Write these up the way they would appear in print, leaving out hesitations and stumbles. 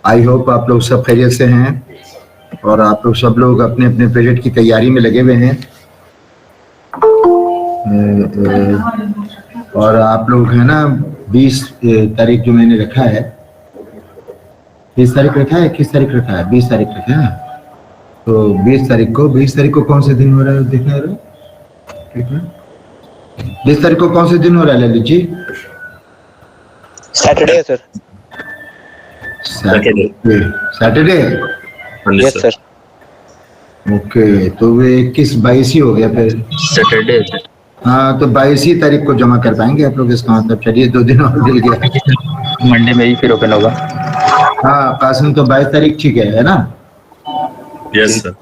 I hope आप लोग सब खैरियत से हैं और आप लोग सब लोग अपने अपने प्रोजेक्ट की तैयारी में लगे हुए हैं। और आप लोग है ना 20 तारीख जो मैंने रखा है, 20 तारीख रखा है, 21 तारीख रखा है, 20 तारीख रखा है। तो 20 तारीख को कौन सा दिन हो रहा है देखना है? 20 तारीख को कौन सा दिन हो रहा है ललित जी? सैटरडे है sir. Saturday yes sir. Okay, तो वे 21 22 ही हो गया फिर सैटरडे। हाँ, तो 22 तारीख को जमा कर पाएंगे आप लोग इसका मतलब। चलिए 2 दिन और मिल गया। मंडे में ही फिर ओपन होगा। हाँ कासिम, तो 22 तारीख ठीक है ना? Yes sir.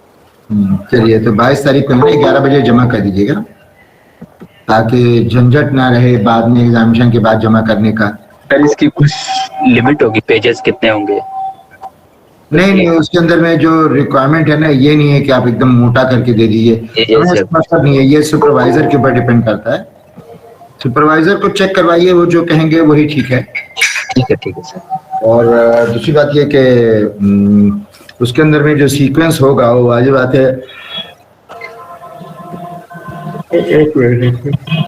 चलिए, तो 22 तारीख को हमें 11 बजे जमा कर दीजिएगा ताकि झंझट ना रहे बाद में एग्जामिनेशन के बाद जमा करने का। सर इसकी कुछ लिमिट होगी, पेजेस कितने होंगे? नहीं, उसके अंदर में जो रिक्वायरमेंट है ना, ये नहीं है कि आप एकदम मोटा करके दे दीजिए, मतलब नहीं है। ये सुपरवाइजर के ऊपर डिपेंड करता है। सुपरवाइजर को चेक करवाइए, वो जो कहेंगे वही ठीक है। ठीक है सर। और दूसरी बात ये कि उसके अंदर में जो सीक्वेंस होगा वो वाजिब बात है। एक मिनट।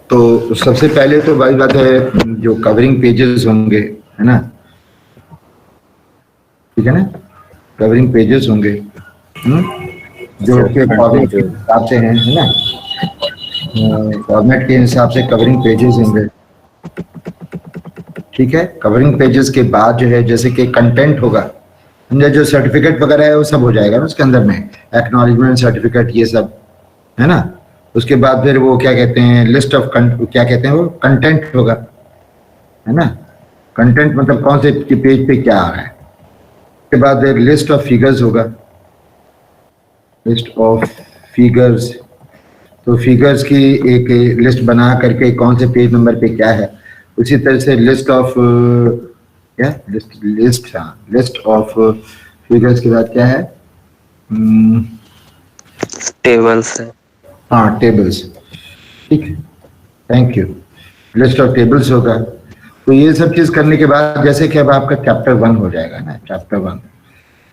तो सबसे पहले तो भाई बात है, जो कवरिंग पेजेस होंगे, है ना, ठीक है ना, कवरिंग पेजेस होंगे जो के फॉर्मेट के हिसाब से हैं, है ना, फॉर्मेट के हिसाब से कवरिंग पेजेस होंगे। ठीक है, कवरिंग पेजेस के बाद जो है जैसे कि कंटेंट होगा, जो सर्टिफिकेट वगैरह है वो सब हो जाएगा ना उसके अंदर में, एक्नॉलेजमेंट सर्टिफिकेट ये सब, है ना। उसके बाद फिर वो क्या कहते हैं, लिस्ट ऑफ क्या कहते हैं वो कंटेंट होगा, है ना। कंटेंट मतलब कौन से पेज पे क्या आ रहा है। उसके बाद लिस्ट ऑफ फिगर्स होगा, लिस्ट ऑफ फिगर्स। तो फिगर्स की एक लिस्ट बना करके कौन से पेज नंबर पे क्या है। उसी तरह से लिस्ट ऑफ क्या लिस्ट ऑफ फिगर्स के बाद क्या है, टेबल्स है। हाँ टेबल्स, ठीक है, thank you. List of tables होगा। तो ये सब चीज करने के बाद जैसे कि अब आपका चैप्टर 1 हो जाएगा ना, चैप्टर 1।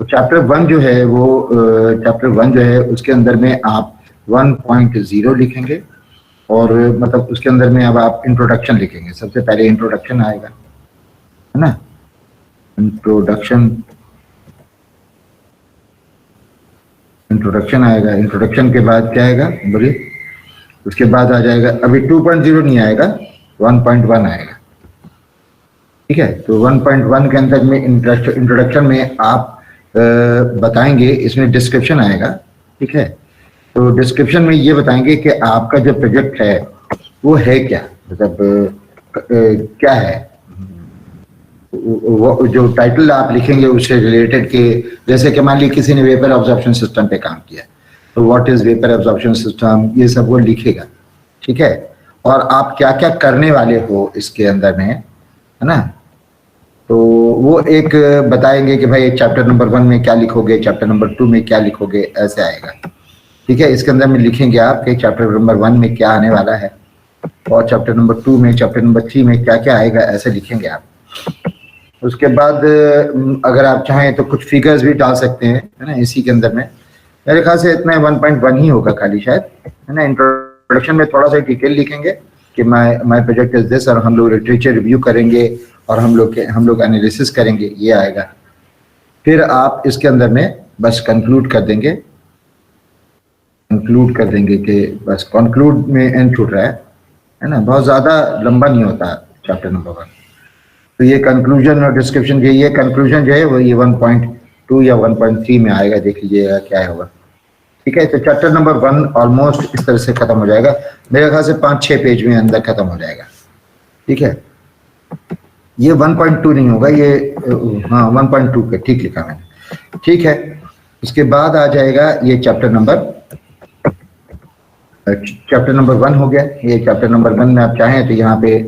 तो चैप्टर 1 जो है वो चैप्टर 1 जो है उसके अंदर में आप 1.0 लिखेंगे और मतलब उसके अंदर में अब आप इंट्रोडक्शन लिखेंगे। सबसे पहले इंट्रोडक्शन आएगा, है ना, इंट्रोडक्शन आएगा। इंट्रोडक्शन के बाद क्या आएगा बोलिए? उसके बाद आ जाएगा, अभी 2.0 नहीं आएगा, 1.1 आएगा। ठीक है, तो 1.1 के अंदर में इंट्रोडक्शन में आप बताएंगे, इसमें डिस्क्रिप्शन आएगा। ठीक है, तो डिस्क्रिप्शन में ये बताएंगे कि आपका जो प्रोजेक्ट है वो है क्या, मतलब क्या है, वो जो टाइटल आप लिखेंगे उससे रिलेटेड के, जैसे कि मान लीजिए किसी ने वेपर ऑब्जॉर्प्शन सिस्टम पे काम किया तो what is vapour absorption system, ये सब वो लिखेगा। ठीक है, और आप क्या क्या करने वाले हो इसके अंदर में, है ना। तो वो एक बताएंगे कि भाई चैप्टर नंबर 1 में क्या लिखोगे, चैप्टर नंबर 2 में क्या लिखोगे, ऐसे आएगा। ठीक है, इसके अंदर में लिखेंगे आप कि चैप्टर नंबर 1 में क्या आने वाला है और चैप्टर नंबर 2 में, चैप्टर नंबर 3 में क्या क्या आएगा, ऐसे लिखेंगे आप। उसके बाद अगर आप चाहें तो कुछ फिगर्स भी डाल सकते हैं, है ना, इसी के अंदर में। मेरे ख्याल से इतना 1.1 ही होगा खाली शायद, है ना। इंट्रोडक्शन में थोड़ा सा डिटेल लिखेंगे कि माय प्रोजेक्ट इज दिस, और हम लोग लिटरेचर रिव्यू करेंगे और हम लोग एनालिसिस करेंगे, ये आएगा। फिर आप इसके अंदर में बस कंक्लूड कर देंगे कि बस कंक्लूड में एंड छूट रहा है ना, बहुत ज्यादा लंबा नहीं होता चैप्टर नंबर 1। तो ये कंक्लूजन और डिस्क्रिप्शन, ये कंक्लूजन जो है वो ये 1.2 या 1.3 में आएगा, देख लीजिएगा क्या होगा। ठीक है, तो चैप्टर नंबर 1 ऑलमोस्ट इस तरह से खत्म हो जाएगा, मेरे ख्याल से 5-6 पेज में अंदर खत्म हो जाएगा। ठीक है, ये 1.2 नहीं होगा, ये हाँ 1.2 के ठीक लिखा मैंने। ठीक है, उसके बाद आ जाएगा ये चैप्टर नंबर 1 हो गया। ये चैप्टर नंबर 1 में आप चाहें तो यहाँ पे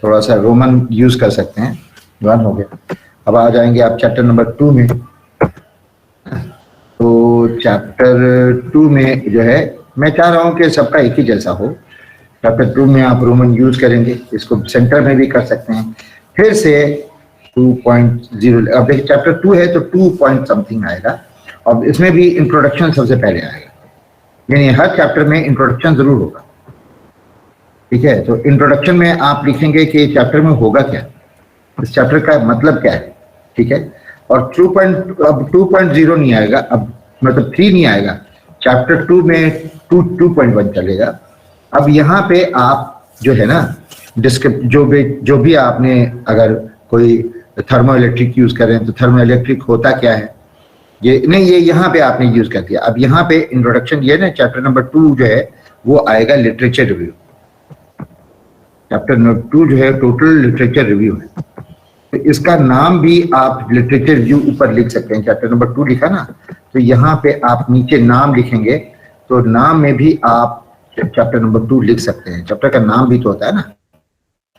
थोड़ा सा रोमन यूज कर सकते हैं, 1 हो गया। अब आ जाएंगे आप चैप्टर नंबर 2 में। तो चैप्टर 2 में जो है मैं चाह रहा हूँ कि सबका एक ही जैसा हो। चैप्टर 2 में आप रोमन यूज करेंगे, इसको सेंटर में भी कर सकते हैं। फिर से 2.0, अब देखिए चैप्टर 2 है तो 2 पॉइंट समथिंग आएगा। अब इसमें भी इंट्रोडक्शन सबसे पहले आएगा, यानी हर चैप्टर में इंट्रोडक्शन जरूर होगा। ठीक है, तो इंट्रोडक्शन में आप लिखेंगे कि चैप्टर में होगा क्या, इस चैप्टर का मतलब क्या है। ठीक है, और अब 2.0 नहीं आएगा, अब मतलब 3 नहीं आएगा, चैप्टर 2 में 2.1 चलेगा। अब यहाँ पे आप जो है ना जो भी आपने अगर कोई थर्मो इलेक्ट्रिक यूज कर रहे हैं तो थर्मो इलेक्ट्रिक होता क्या है, ये नहीं, ये यहाँ पे आपने यूज कर दिया। अब यहाँ पे इंट्रोडक्शन ये ना चैप्टर नंबर 2 जो है वो आएगा लिटरेचर रिव्यू। चैप्टर नंबर 2 जो है टोटल लिटरेचर रिव्यू है, तो इसका नाम भी आप लिटरेचर रिव्यू ऊपर लिख सकते हैं। चैप्टर नंबर 2 लिखा ना, तो यहाँ पे आप नीचे नाम लिखेंगे, तो नाम में भी आप चैप्टर नंबर 2 लिख सकते हैं। चैप्टर का नाम भी तो होता है ना।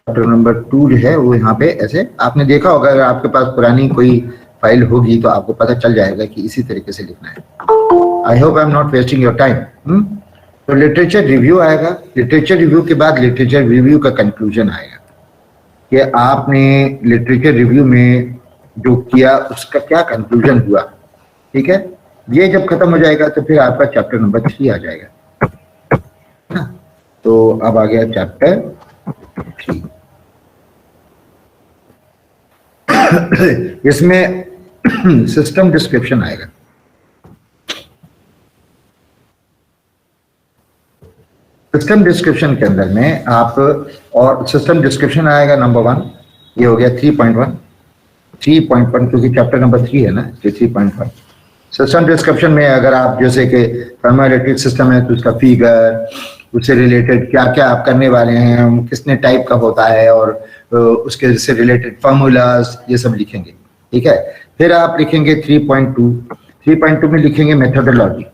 चैप्टर नंबर 2 जो है वो यहाँ पे ऐसे आपने देखा होगा, अगर आपके पास पुरानी कोई फाइल होगी तो आपको पता चल जाएगा कि इसी तरीके से लिखना है। I hope I am not wasting your time. तो लिटरेचर रिव्यू आएगा, लिटरेचर रिव्यू के बाद लिटरेचर रिव्यू का कंक्लूजन आएगा कि आपने लिटरेचर रिव्यू में जो किया उसका क्या कंक्लूजन हुआ। ठीक है, ये जब खत्म हो जाएगा तो फिर आपका चैप्टर नंबर 3 आ जाएगा। तो अब आ गया चैप्टर 3। इसमें सिस्टम डिस्क्रिप्शन आएगा। सिस्टम डिस्क्रिप्शन के अंदर में आप, और सिस्टम डिस्क्रिप्शन आएगा नंबर 1, ये हो गया 3.1 क्योंकि चैप्टर नंबर 3 है ना, ये 3.1। सिस्टम डिस्क्रिप्शन में अगर आप जैसे कि थर्मो इलेक्ट्रिक सिस्टम है तो उसका फिगर, उससे रिलेटेड क्या क्या आप करने वाले हैं, कितने टाइप का होता है, और उसके से रिलेटेड फार्मूलाज, ये सब लिखेंगे। ठीक है, फिर आप लिखेंगे 3.2 में लिखेंगे मेथोडोलॉजी।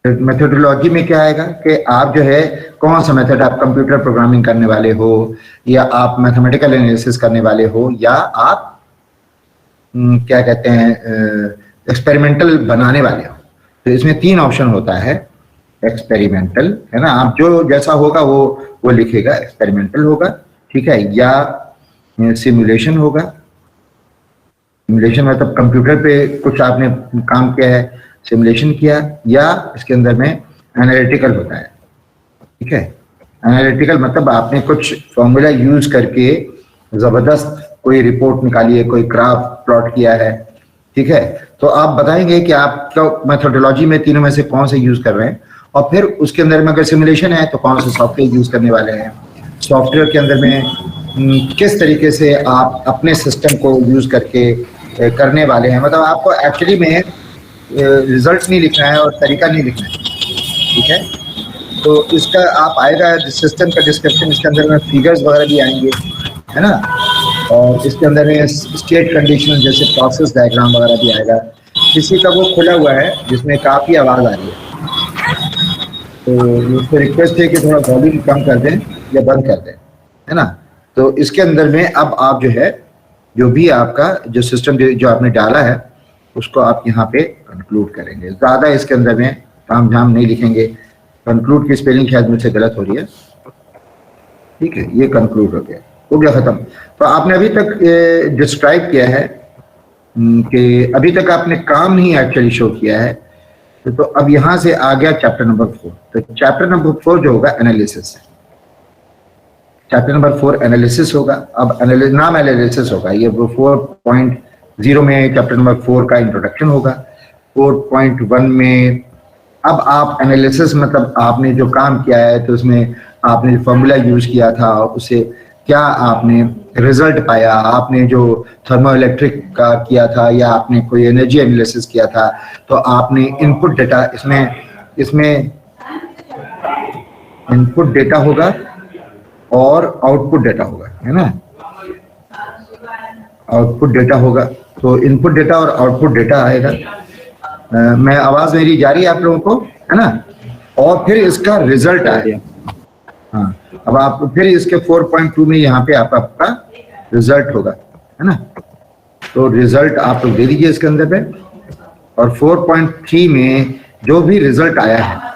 मेथोडोलॉजी में क्या आएगा कि आप जो है कौन सा मेथड, आप कंप्यूटर प्रोग्रामिंग करने वाले हो, या आप मैथमेटिकल एनालिसिस करने वाले हो, या आप क्या कहते हैं एक्सपेरिमेंटल बनाने वाले हो। तो इसमें 3 ऑप्शन होता है, एक्सपेरिमेंटल है ना, आप जो जैसा होगा वो लिखेगा, एक्सपेरिमेंटल होगा। ठीक है, या सिमुलेशन होगा। सिमुलेशन मतलब कंप्यूटर पे कुछ आपने काम किया है, सिमुलेशन किया, या इसके अंदर में एनालिटिकल होता है। ठीक है, एनालिटिकल मतलब आपने कुछ फॉर्मूला यूज करके जबरदस्त कोई रिपोर्ट निकाली है, कोई ग्राफ प्लॉट किया है। ठीक है, तो आप बताएंगे कि आप मेथोडोलॉजी में तीनों में से कौन से यूज कर रहे हैं, और फिर उसके अंदर में अगर सिमुलेशन है तो कौन से सॉफ्टवेयर यूज करने वाले हैं, सॉफ्टवेयर के अंदर में किस तरीके से आप अपने सिस्टम को यूज करके करने वाले हैं। मतलब आपको एक्चुअली में रिजल्ट नहीं लिखना है और तरीका नहीं लिखना है। ठीक है, तो इसका आप आएगा सिस्टम का डिस्क्रिप्शन, इसके अंदर में फिगर्स वगैरह भी आएंगे, है ना, और इसके अंदर में स्टेट कंडीशन जैसे प्रोसेस डायग्राम वगैरह भी आएगा। किसी का वो खुला हुआ है जिसमें काफ़ी आवाज़ आ रही है, तो उसको रिक्वेस्ट है कि थोड़ा वॉल्यूम कम कर दें या बंद कर दें, है ना। तो इसके अंदर में अब आप जो है जो भी आपका जो सिस्टम जो आपने डाला है उसको आप यहाँ पे कंक्लूड करेंगे। ज़्यादा इसके अंदर में ताम झाम नहीं लिखेंगे। कंक्लूड की स्पेलिंग शायद मुझसे गलत हो रही है। ठीक है, ये कंक्लूड हो गया खत्म। तो आपने अभी तक डिस्क्राइब किया है कि अभी तक आपने काम नहीं एक्चुअली शो किया है। तो अब यहाँ से आ गया चैप्टर नंबर 4। तो चैप्टर नंबर 4 जो होगा एनालिसिस है। चैप्टर नंबर 4 एनालिसिस होगा। अब नाम एनालिसिस होगा। ये 4.0 में चैप्टर नंबर 4 का इंट्रोडक्शन होगा। 4.1 में अब आप एनालिसिस मतलब आपने जो काम किया है तो उसमें आपने फॉर्मूला यूज किया था, उससे क्या आपने रिजल्ट पाया, आपने जो थर्मो इलेक्ट्रिक का किया था या आपने कोई एनर्जी एनालिसिस किया था, तो आपने इनपुट डेटा इसमें इनपुट डेटा होगा और आउटपुट डेटा होगा, है ना। आउटपुट डेटा होगा, तो इनपुट डेटा और आउटपुट डेटा आएगा। मैं आवाज मेरी जा रही है आप लोगों को, है ना। और फिर इसका रिजल्ट आएगा। हाँ, अब आप फिर इसके 4.2 में यहाँ पे आपका रिजल्ट होगा, है ना। तो रिजल्ट आप लोग दे दीजिए इसके अंदर पे, और 4.3 में जो भी रिजल्ट आया है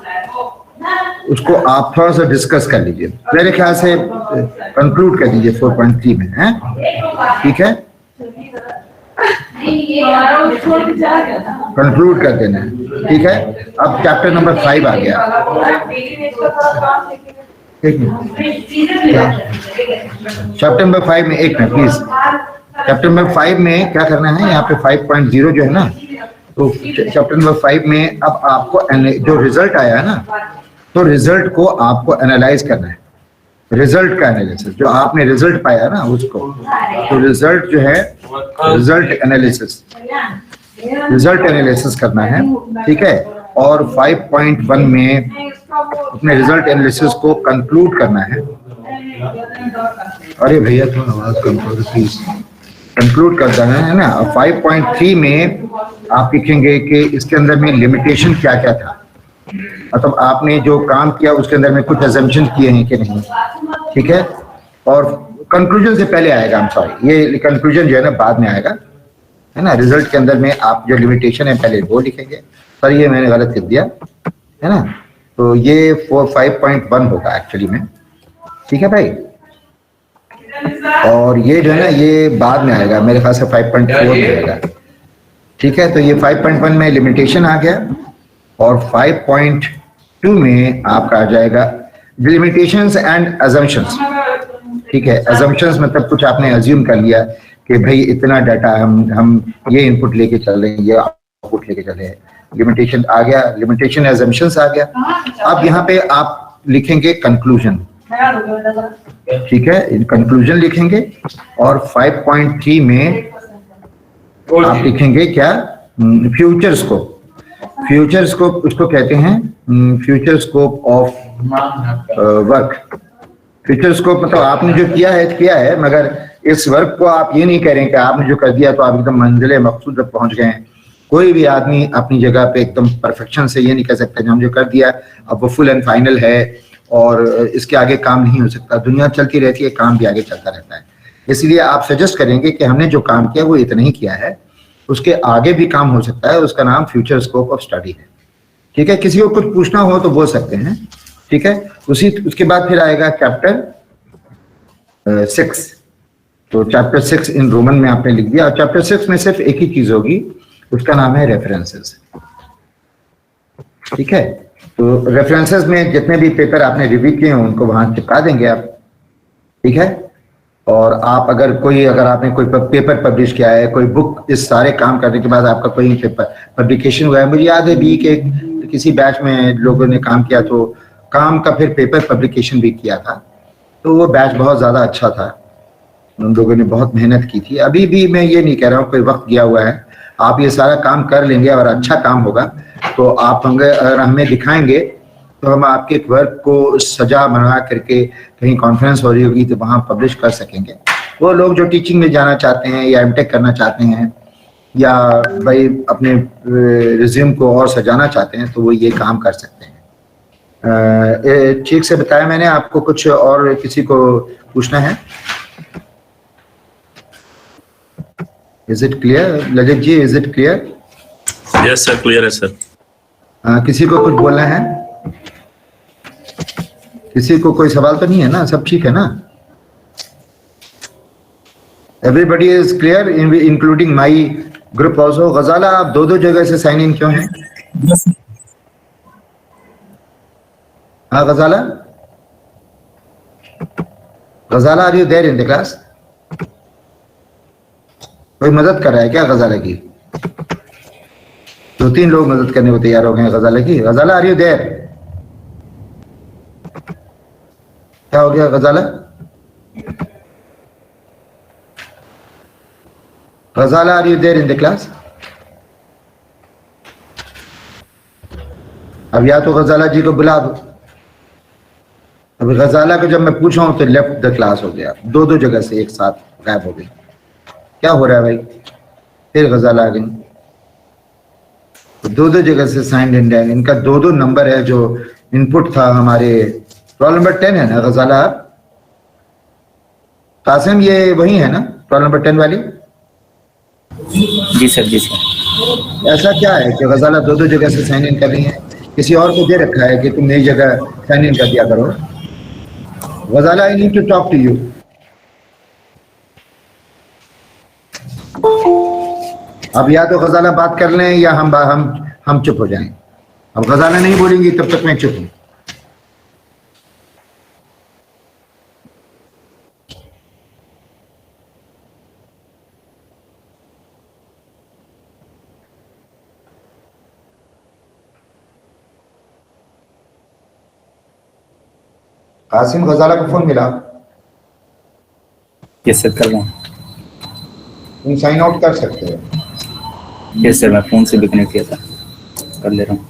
उसको आप थोड़ा सा डिस्कस कर लीजिए, मेरे ख्याल से कंक्लूड कर दीजिए 4.3 में, है ठीक है। कंक्लूड कर देना है, ठीक है। अब चैप्टर नंबर 5 आ गया। एक मिनट, चैप्टर नंबर 5 में एक मिनट प्लीज। चैप्टर नंबर 5 में क्या करना है, यहाँ पे 5.0 जो है ना, तो चैप्टर नंबर 5 में अब आपको जो रिजल्ट आया है ना, तो रिजल्ट को आपको एनालाइज करना है। रिजल्ट का एनालिसिस, जो आपने रिजल्ट पाया ना उसको, तो रिजल्ट जो है रिजल्ट एनालिसिस करना है, ठीक है। और 5.1 में अपने रिजल्ट एनालिसिस को कंक्लूड करना है। अरे भैया थोड़ा आवाज कम करो प्लीज। कंक्लूड कर देना है ना। 5.3 में आप लिखेंगे कि इसके अंदर में लिमिटेशन क्या क्या था, मतलब आपने जो काम किया उसके अंदर में कुछ अजम्पशन किए हैं कि नहीं, ठीक है। और कंक्लूजन से पहले आएगा, I'm sorry, ये कंक्लूजन जो है ना बाद में आएगा, है ना। रिजल्ट के अंदर में आप जो लिमिटेशन है पहले वो लिखेंगे। सर ये मैंने गलत कर दिया, है ना। तो ये 5.1 होगा एक्चुअली में, ठीक है भाई। और ये जो है ना ये बाद में आएगा, मेरे ख्याल से 5.4 में आएगा, ठीक है। तो ये 5.1 में लिमिटेशन आ गया, और 5.2 में आपका आ जाएगा लिमिटेशंस एंड अजम्पशंस, ठीक है। अजम्पशंस मतलब कुछ आपने अज्यूम कर लिया कि भाई इतना डाटा हम ये इनपुट लेके चल रहे हैं, ये आउटपुट लेके चल रहे हैं। लिमिटेशन आ गया, लिमिटेशन अजम्पशंस आ गया। अब यहाँ पे आप लिखेंगे कंक्लूजन, ठीक है, कंक्लूजन लिखेंगे। और 5.3 में आप लिखेंगे क्या, फ्यूचर स्कोप। फ्यूचर स्कोप उसको कहते हैं future scope of work. Future scope मतलब आपने जो किया है, मगर इस वर्क को आप ये नहीं कह रहे हैं कि आपने जो कर दिया तो आप एकदम मंजिल मकसूद तक पहुंच गए हैं। कोई भी आदमी अपनी जगह पे एकदम परफेक्शन से ये नहीं कह सकता कि हम जो कर दिया अब वो फुल एंड फाइनल है और इसके आगे काम नहीं हो सकता। दुनिया चलती रहती है, काम भी आगे चलता रहता है। इसलिए आप सजेस्ट करेंगे कि हमने जो काम किया वो इतना ही किया है, उसके आगे भी काम हो सकता है, उसका नाम फ्यूचर स्कोप ऑफ स्टडी है, ठीक है। किसी को कुछ पूछना हो तो बोल सकते हैं, ठीक है। उसके बाद फिर आएगा चैप्टर 6। तो चैप्टर 6 इन रोमन में आपने लिख दिया। और चैप्टर 6 में सिर्फ एक ही चीज होगी, उसका नाम है रेफरेंसेस, ठीक है। तो रेफरेंसेस में जितने भी पेपर आपने रिव्यू किए हैं उनको वहां चिपका देंगे आप, ठीक है। और आप अगर आपने कोई पेपर पब्लिश किया है, कोई बुक, इस सारे काम करने के बाद आपका कोई पेपर पब्लिकेशन हुआ है, मुझे याद है भी कि किसी बैच में लोगों ने काम किया तो काम का फिर पेपर पब्लिकेशन भी किया था, तो वो बैच बहुत ज्यादा अच्छा था, उन लोगों ने बहुत मेहनत की थी। अभी भी मैं ये नहीं कह रहा हूँ कोई वक्त गया हुआ है, आप ये सारा काम कर लेंगे और अच्छा काम होगा तो आप अगर हमें दिखाएंगे तो हम आपके वर्क को सजा बना करके कहीं कॉन्फ्रेंस हो रही होगी तो वहाँ पब्लिश कर सकेंगे। वो लोग जो टीचिंग में जाना चाहते हैं या एमटेक करना चाहते हैं या भाई अपने रिज्यूम को और सजाना चाहते हैं तो वो ये काम कर सकते हैं। ठीक से बताया मैंने आपको, कुछ और किसी को पूछना है? Is it clear Lalit ji, is it clear? Yes sir, clear है सर। किसी को कुछ बोलना है? किसी को कोई सवाल तो नहीं है ना? सब ठीक है ना? Everybody is clear including my group also. Ghazala, आप दो जगह से साइन इन क्यों हैं? हाँ Ghazala, Ghazala are you there in the class? कोई मदद कर रहा है क्या गजाला की? 2-3 लोग मदद करने को तैयार हो गए हैं गजाला की। गजाला आर यू देयर? क्या हो गया गजाला? Ghazala, are you there in the class? अब या तो गजाला जी को बुला दो। अभी गजाला को जब मैं पूछा हूं तो लेफ्ट द क्लास हो गया, दो दो जगह से एक साथ गायब हो गई। क्या हो रहा है भाई? फिर गजाला आ गई, दो दो जगह से साइन इन। इनका दो दो नंबर है जो इनपुट था हमारे। रोल नंबर 10 है ना गजाला? कासिम ये वही है ना रोल नंबर 10 वाली? जी सर, जी सर। ऐसा क्या है कि गजाला दो दो जगह से साइन इन कर रही है? किसी और को दे रखा है कि तुम नई जगह साइन इन कर दिया करो? Ghazala, I need to talk to you. अब या तो गजाला बात कर लें या हम चुप हो जाएं। अब गजाला नहीं बोलेंगी तब तक मैं चुप हूं। कासिम, गजाला को फोन मिला? यस सर, कर रहा हूँ। तुम साइन आउट कर सकते हो। यस सर, मैं फोन से भी कनेक्ट किया था, कर ले रहा हूँ।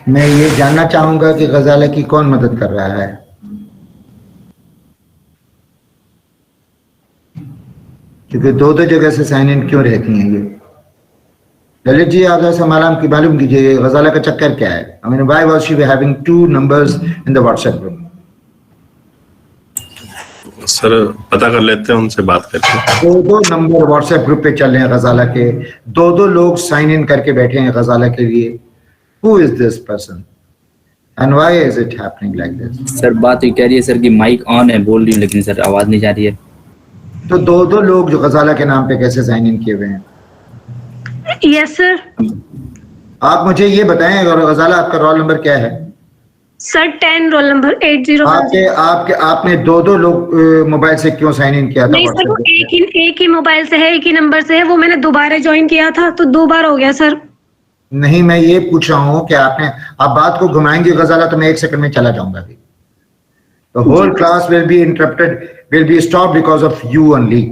मैं ये जानना चाहूंगा कि गजाला की कौन मदद कर रहा है? क्योंकि दो दो जगह से साइन इन क्यों रहती हैं ये? ललित जी, आप ऐसा मालूम कीजिए गजाला का चक्कर क्या है? I mean, why was she having two numbers in the WhatsApp group? Sir पता कर लेते हैं उनसे बात करके। दो दो नंबर WhatsApp ग्रुप पे चल रहे हैं गजाला के, दो दो लोग साइन इन करके बैठे हैं गजाला के लिए। Who is this person? And why is it happening like this? Sir बात ये कह रही है सर कि माइक ऑन है, बोल रही हूँ, लेकिन सर आवाज नहीं जा रही है। तो दो दो लोग जो गजाला के नाम पे कैसे साइन इन किए हुए हैं? Yes sir. आप मुझे ये बताएं, अगर गजाला आपका रोल नंबर क्या है? Sir 10 roll number 80। आपने दो दो लोग मोबाइल से क्यों साइन इन किया था? नहीं सर, वो एक ही मोबाइल से है, एक ही नंबर से है। वो मैंने दोबारा ज्वाइन किया था तो 2 बार हो गया सर। नहीं, मैं ये पूछ रहा हूँ कि आप बात को घुमाएंगे गजाला तो मैं 1 सेकंड में चला जाऊंगा अभी। The whole class will be interrupted, will be stopped because of you only.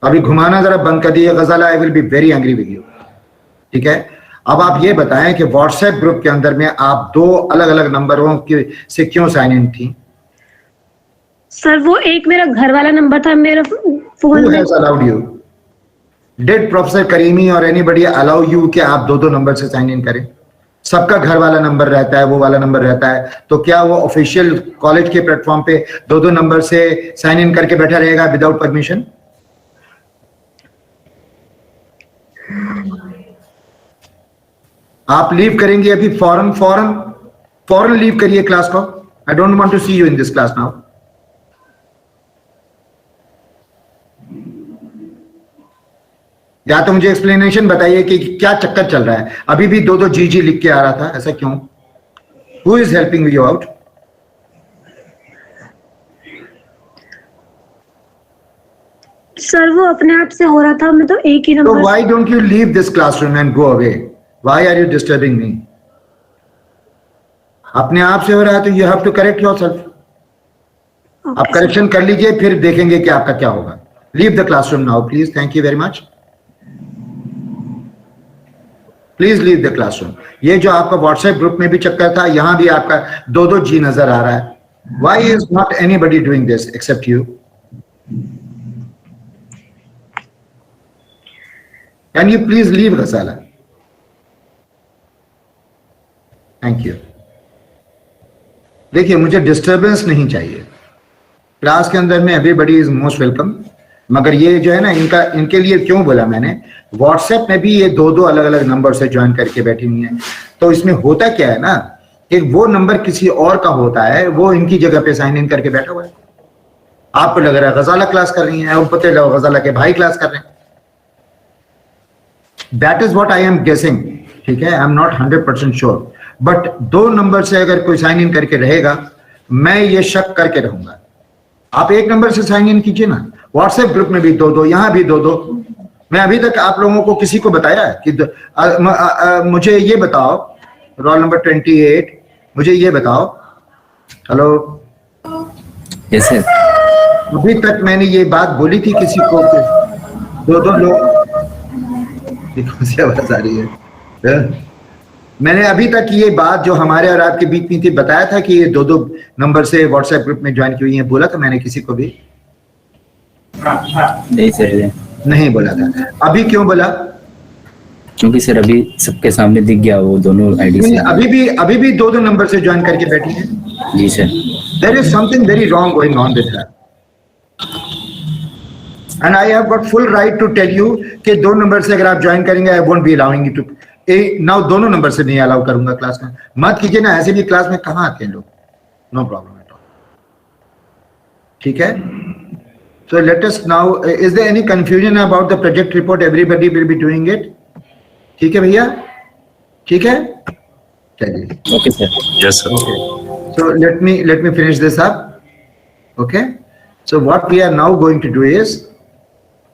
अभी घुमाना जरा बंद कर दिए गजाला, I will be very angry with you। ठीक है, अब आप ये बताएं कि व्हाट्सएप ग्रुप के अंदर में आप दो अलग अलग नंबरों से क्यों साइन इन थी? सर वो एक मेरा घर वाला नंबर था मेरा फोन Who में। has allowed you? Did Professor Karimi or anybody allow you कि आप दो दो नंबर से साइन इन करें? सबका घर वाला नंबर रहता है, वो वाला नंबर रहता है, तो क्या वो ऑफिशियल कॉलेज के प्लेटफॉर्म पे दो दो नंबर से साइन इन करके बैठा रहेगा विदाउट परमिशन? आप लीव करेंगे अभी फौरन लीव करिए क्लास को। I don't want to see you in this class now. या तो मुझे एक्सप्लेनेशन बताइए कि क्या चक्कर चल रहा है। अभी भी दो दो जी लिख के आ रहा था, ऐसा क्यों? Who is helping you out? Sir वो अपने आप से हो रहा था, मैं तो एक ही So number. why don't you leave this classroom and go away? Why are you disturbing me? अपने आप से हो रहा है तो you have to correct yourself. आप करेक्शन कर लीजिए, फिर देखेंगे कि आपका क्या होगा। Leave the classroom now, please. Thank you very much. Please leave the classroom. ये जो आपका WhatsApp ग्रुप में भी चक्कर था, यहां भी आपका दो दो जी नजर आ रहा है। Why is not anybody doing this except you? Can you please leave Ghazala? Thank you. देखिए, मुझे डिस्टरबेंस नहीं चाहिए क्लास के अंदर में। Everybody is most welcome. मगर ये जो है ना, इनके लिए क्यों बोला मैंने, व्हाट्सएप में भी ये दो दो अलग अलग नंबर से ज्वाइन करके बैठी हुई हैं। तो इसमें होता क्या है ना कि वो नंबर किसी और का होता है, वो इनकी जगह पे साइन इन करके बैठा हुआ है। आपको लग रहा है गजाला क्लास कर रही हैं, और पता है गजाला के भाई क्लास कर रहे हैं। That is what I am guessing, ठीक है, I am not 100% sure, but 2 number से अगर कोई साइन इन करके रहेगा, मैं ये शक करके रहूंगा। आप 1 नंबर से साइन इन कीजिए ना, व्हाट्सएप ग्रुप में भी 2-2, यहां भी 2-2। मैं अभी तक आप लोगों को किसी को बताया कि मुझे ये बताओ, रोल नंबर 28, मुझे ये बताओ, हेलो, यस सर। अभी तक मैंने ये बात बोली थी किसी को कि 2-2 लोग, कौन सी आवाज आ रही है? मैंने अभी तक ये बात जो हमारे और आपके बीच में थी बताया था कि ये 2-2 नंबर से व्हाट्सएप ग्रुप में ज्वाइन की हुई है, बोला था मैंने किसी को भी? नहीं सर, नहीं बोला था। अभी क्यों बोला? क्योंकि सर अभी सबके सामने दिख गया वो दोनों आईडी से। अभी भी 2-2 नंबर से ज्वाइन करके बैठी है। जी sir. There is something very wrong going on with her, and I have got full right to tell you कि 2 नंबर से अगर आप ज्वाइन करेंगे, I won't be allowing you to now. दोनों नंबर से नहीं अलाउ करूंगा क्लास में, मत कीजिए ना, ऐसे भी क्लास में कहां आते हैं लोग, नो प्रॉब्लम एट ऑल, ठीक है। So let us now, is there any confusion about the project report? Everybody will be doing it. ठीक है भैया, ठीक है, चलिए। Okay sir. Yes sir. So let me finish this up. Okay. So what we are now going to do is,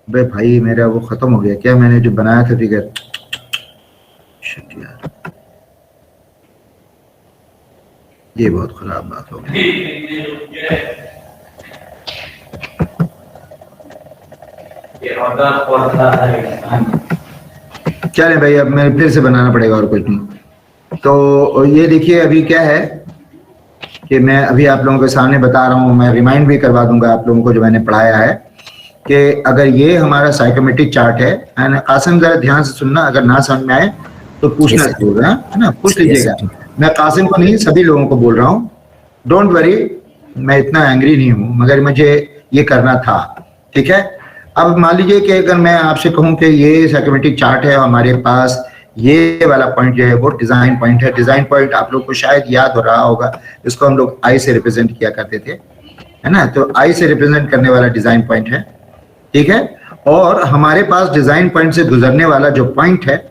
भाई मेरा वो खत्म हो गया क्या, मैंने जो बनाया था फिगर, शिट यार, ये बहुत खराब बात हो गई। चले भाई, अब मैं फिर से बनाना पड़ेगा और कुछ नहीं। तो ये देखिए अभी क्या है कि मैं अभी आप लोगों के सामने बता रहा हूँ, मैं रिमाइंड भी करवा दूंगा आप लोगों को जो मैंने पढ़ाया है, कि अगर ये हमारा साइकोमेट्रिक चार्ट है, एंड कासिम जरा ध्यान से सुनना, अगर ना समझ में आए तो पूछना जरूर है ना, पूछ लीजिएगा। मैं कासिम को नहीं, सभी लोगों को बोल रहा हूँ, डोंट वरी, मैं इतना एंग्री नहीं हूँ, मगर मुझे ये करना था, ठीक है। अब मान लीजिए कि अगर मैं आपसे कहूं कि ये साइकोमेट्रिक चार्ट है, हमारे पास ये वाला पॉइंट जो है वो डिजाइन पॉइंट है। डिजाइन पॉइंट आप लोग को शायद याद हो रहा होगा, इसको हम लोग आई से रिप्रेजेंट किया करते थे, है ना। तो आई से रिप्रेजेंट करने वाला डिजाइन पॉइंट है, ठीक है। और हमारे पास डिजाइन पॉइंट से गुजरने वाला जो पॉइंट है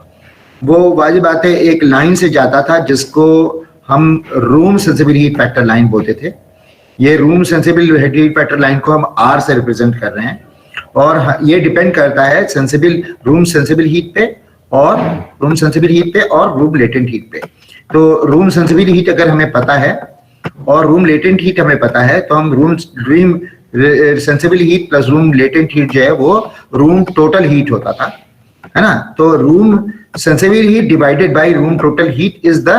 वो वाजिब बात है एक लाइन से जाता था, जिसको हम room sensible heat factor line बोलते थे। ये room sensible heat factor line को हम आर से रिप्रेजेंट कर रहे हैं, और ये डिपेंड करता है रूम सेंसिबल हीट पे और रूम लेटेंट हीट पे। तो रूम सेंसिबल हीट अगर हमें पता है और रूम लेटेंट हीट हमें पता है, तो हम room sensible heat plus room latent heat जो है वो रूम टोटल हीट होता था, है ना। तो room sensible heat divided by room total heat is the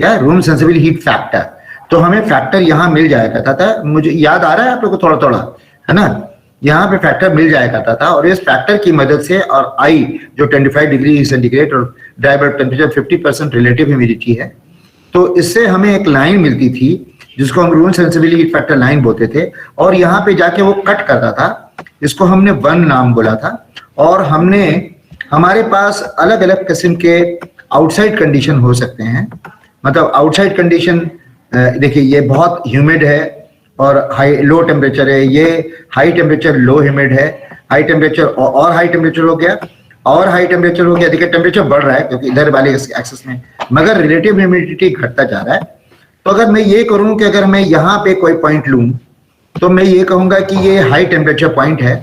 room sensible heat factor. तो हमें फैक्टर यहाँ मिल जाया करता था, मुझे याद आ रहा है आप लोग को थोड़ा थोड़ा, है ना, यहाँ पे फैक्टर मिल जाया करता था। और इस फैक्टर की मदद से, और आई जो 25 डिग्री सेंटीग्रेड और ड्राई टेम्परेचर 50% रिलेटिव ह्यूमिडिटी है, तो इससे हमें एक लाइन मिलती थी जिसको हम room sensible heat factor line बोलते थे, और यहाँ पे जाके वो कट करता था, इसको हमने 1 नाम बोला था। और हमारे पास अलग अलग किस्म के आउटसाइड कंडीशन हो सकते हैं, मतलब आउटसाइड कंडीशन देखिए ये बहुत ह्यूमिड है और लो टेम्परेचर है, ये हाई टेम्परेचर लो ह्यूमिड है, हाई टेम्परेचर और हाई टेम्परेचर हो गया, और हाई टेम्परेचर हो गया। देखिए टेम्परेचर बढ़ रहा है क्योंकि इधर वाले एक्सेस में, मगर रिलेटिव ह्यूमिडिटी घटता जा रहा है। तो अगर मैं ये करूं कि अगर मैं यहाँ पे कोई पॉइंट लूं, तो मैं ये कहूंगा कि ये हाई टेम्परेचर पॉइंट है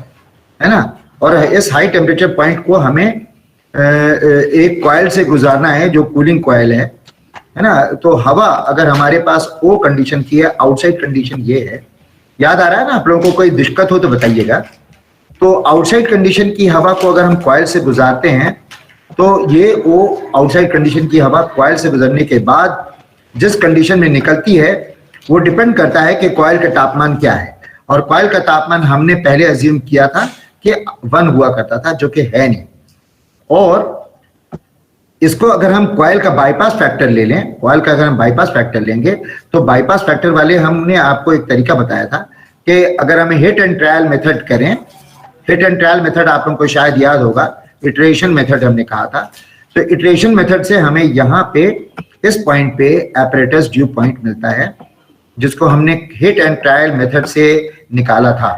ना, और इस हाई टेम्परेचर पॉइंट को हमें एक कॉइल से गुजारना है जो कूलिंग कॉइल है ना। तो हवा अगर हमारे पास ओ कंडीशन की है, आउटसाइड कंडीशन ये है, याद आ रहा है ना आप लोगों को, कोई दिक्कत हो तो बताइएगा। तो आउटसाइड कंडीशन की हवा को अगर हम कॉइल से गुजारते हैं, तो ये वो आउटसाइड कंडीशन की हवा कॉइल से गुजरने के बाद जिस कंडीशन में निकलती है वो डिपेंड करता है कि कॉइल का तापमान क्या है। और कॉइल का तापमान हमने पहले अज्यूम किया था कि 1 हुआ करता था, जो कि है नहीं। और इसको अगर हम कॉइल का बाईपास फैक्टर ले लें, कॉइल का अगर हम बाईपास फैक्टर लेंगे, तो बाईपास फैक्टर वाले हमने आपको एक तरीका बताया था कि अगर हम हिट एंड ट्रायल मेथड करें, हिट एंड ट्रायल मेथड आप लोगों को शायद याद होगा, इटरेशन मेथड हमने कहा था। तो इटरेशन मेथड से हमें यहाँ पे इस पॉइंट पे एपरेटस ड्यू पॉइंट मिलता है, जिसको हमने हिट एंड ट्रायल मेथड से निकाला था।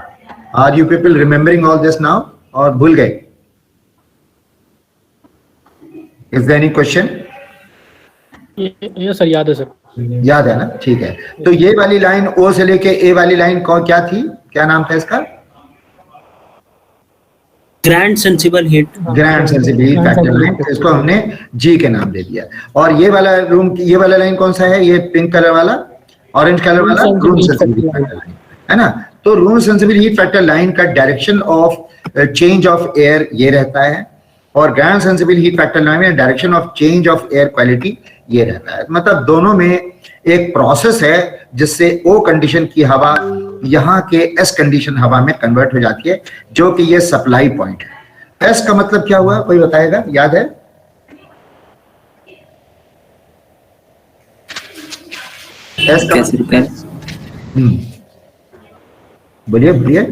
Are you people remembering all this now और भूल गए? Is there any question? ये सर याद है सर। याद है ना, ठीक है। तो ये वाली लाइन ओ से लेके ए वाली लाइन कौन क्या थी, क्या नाम था इसका? Grand sensible heat, grand sensible heat factor line, इसको हमने जी के नाम दे दिया। और ये वाला ये वाला लाइन कौन सा है? ये पिंक कलर वाला, ऑरेंज कलर वाला room sensible heat factor line है ना। तो room sensible heat factor line का direction of change of air ये रहता है, और grand sensible heat factor line में direction of change of air quality ये रहता है। मतलब दोनों में एक प्रोसेस है जिससे ओ कंडीशन की हवा यहाँ के एस कंडीशन हवा में कन्वर्ट हो जाती है, जो कि ये सप्लाई पॉइंट है। एस का मतलब क्या हुआ, कोई बताएगा? याद है? एस का बोलिए बोलिए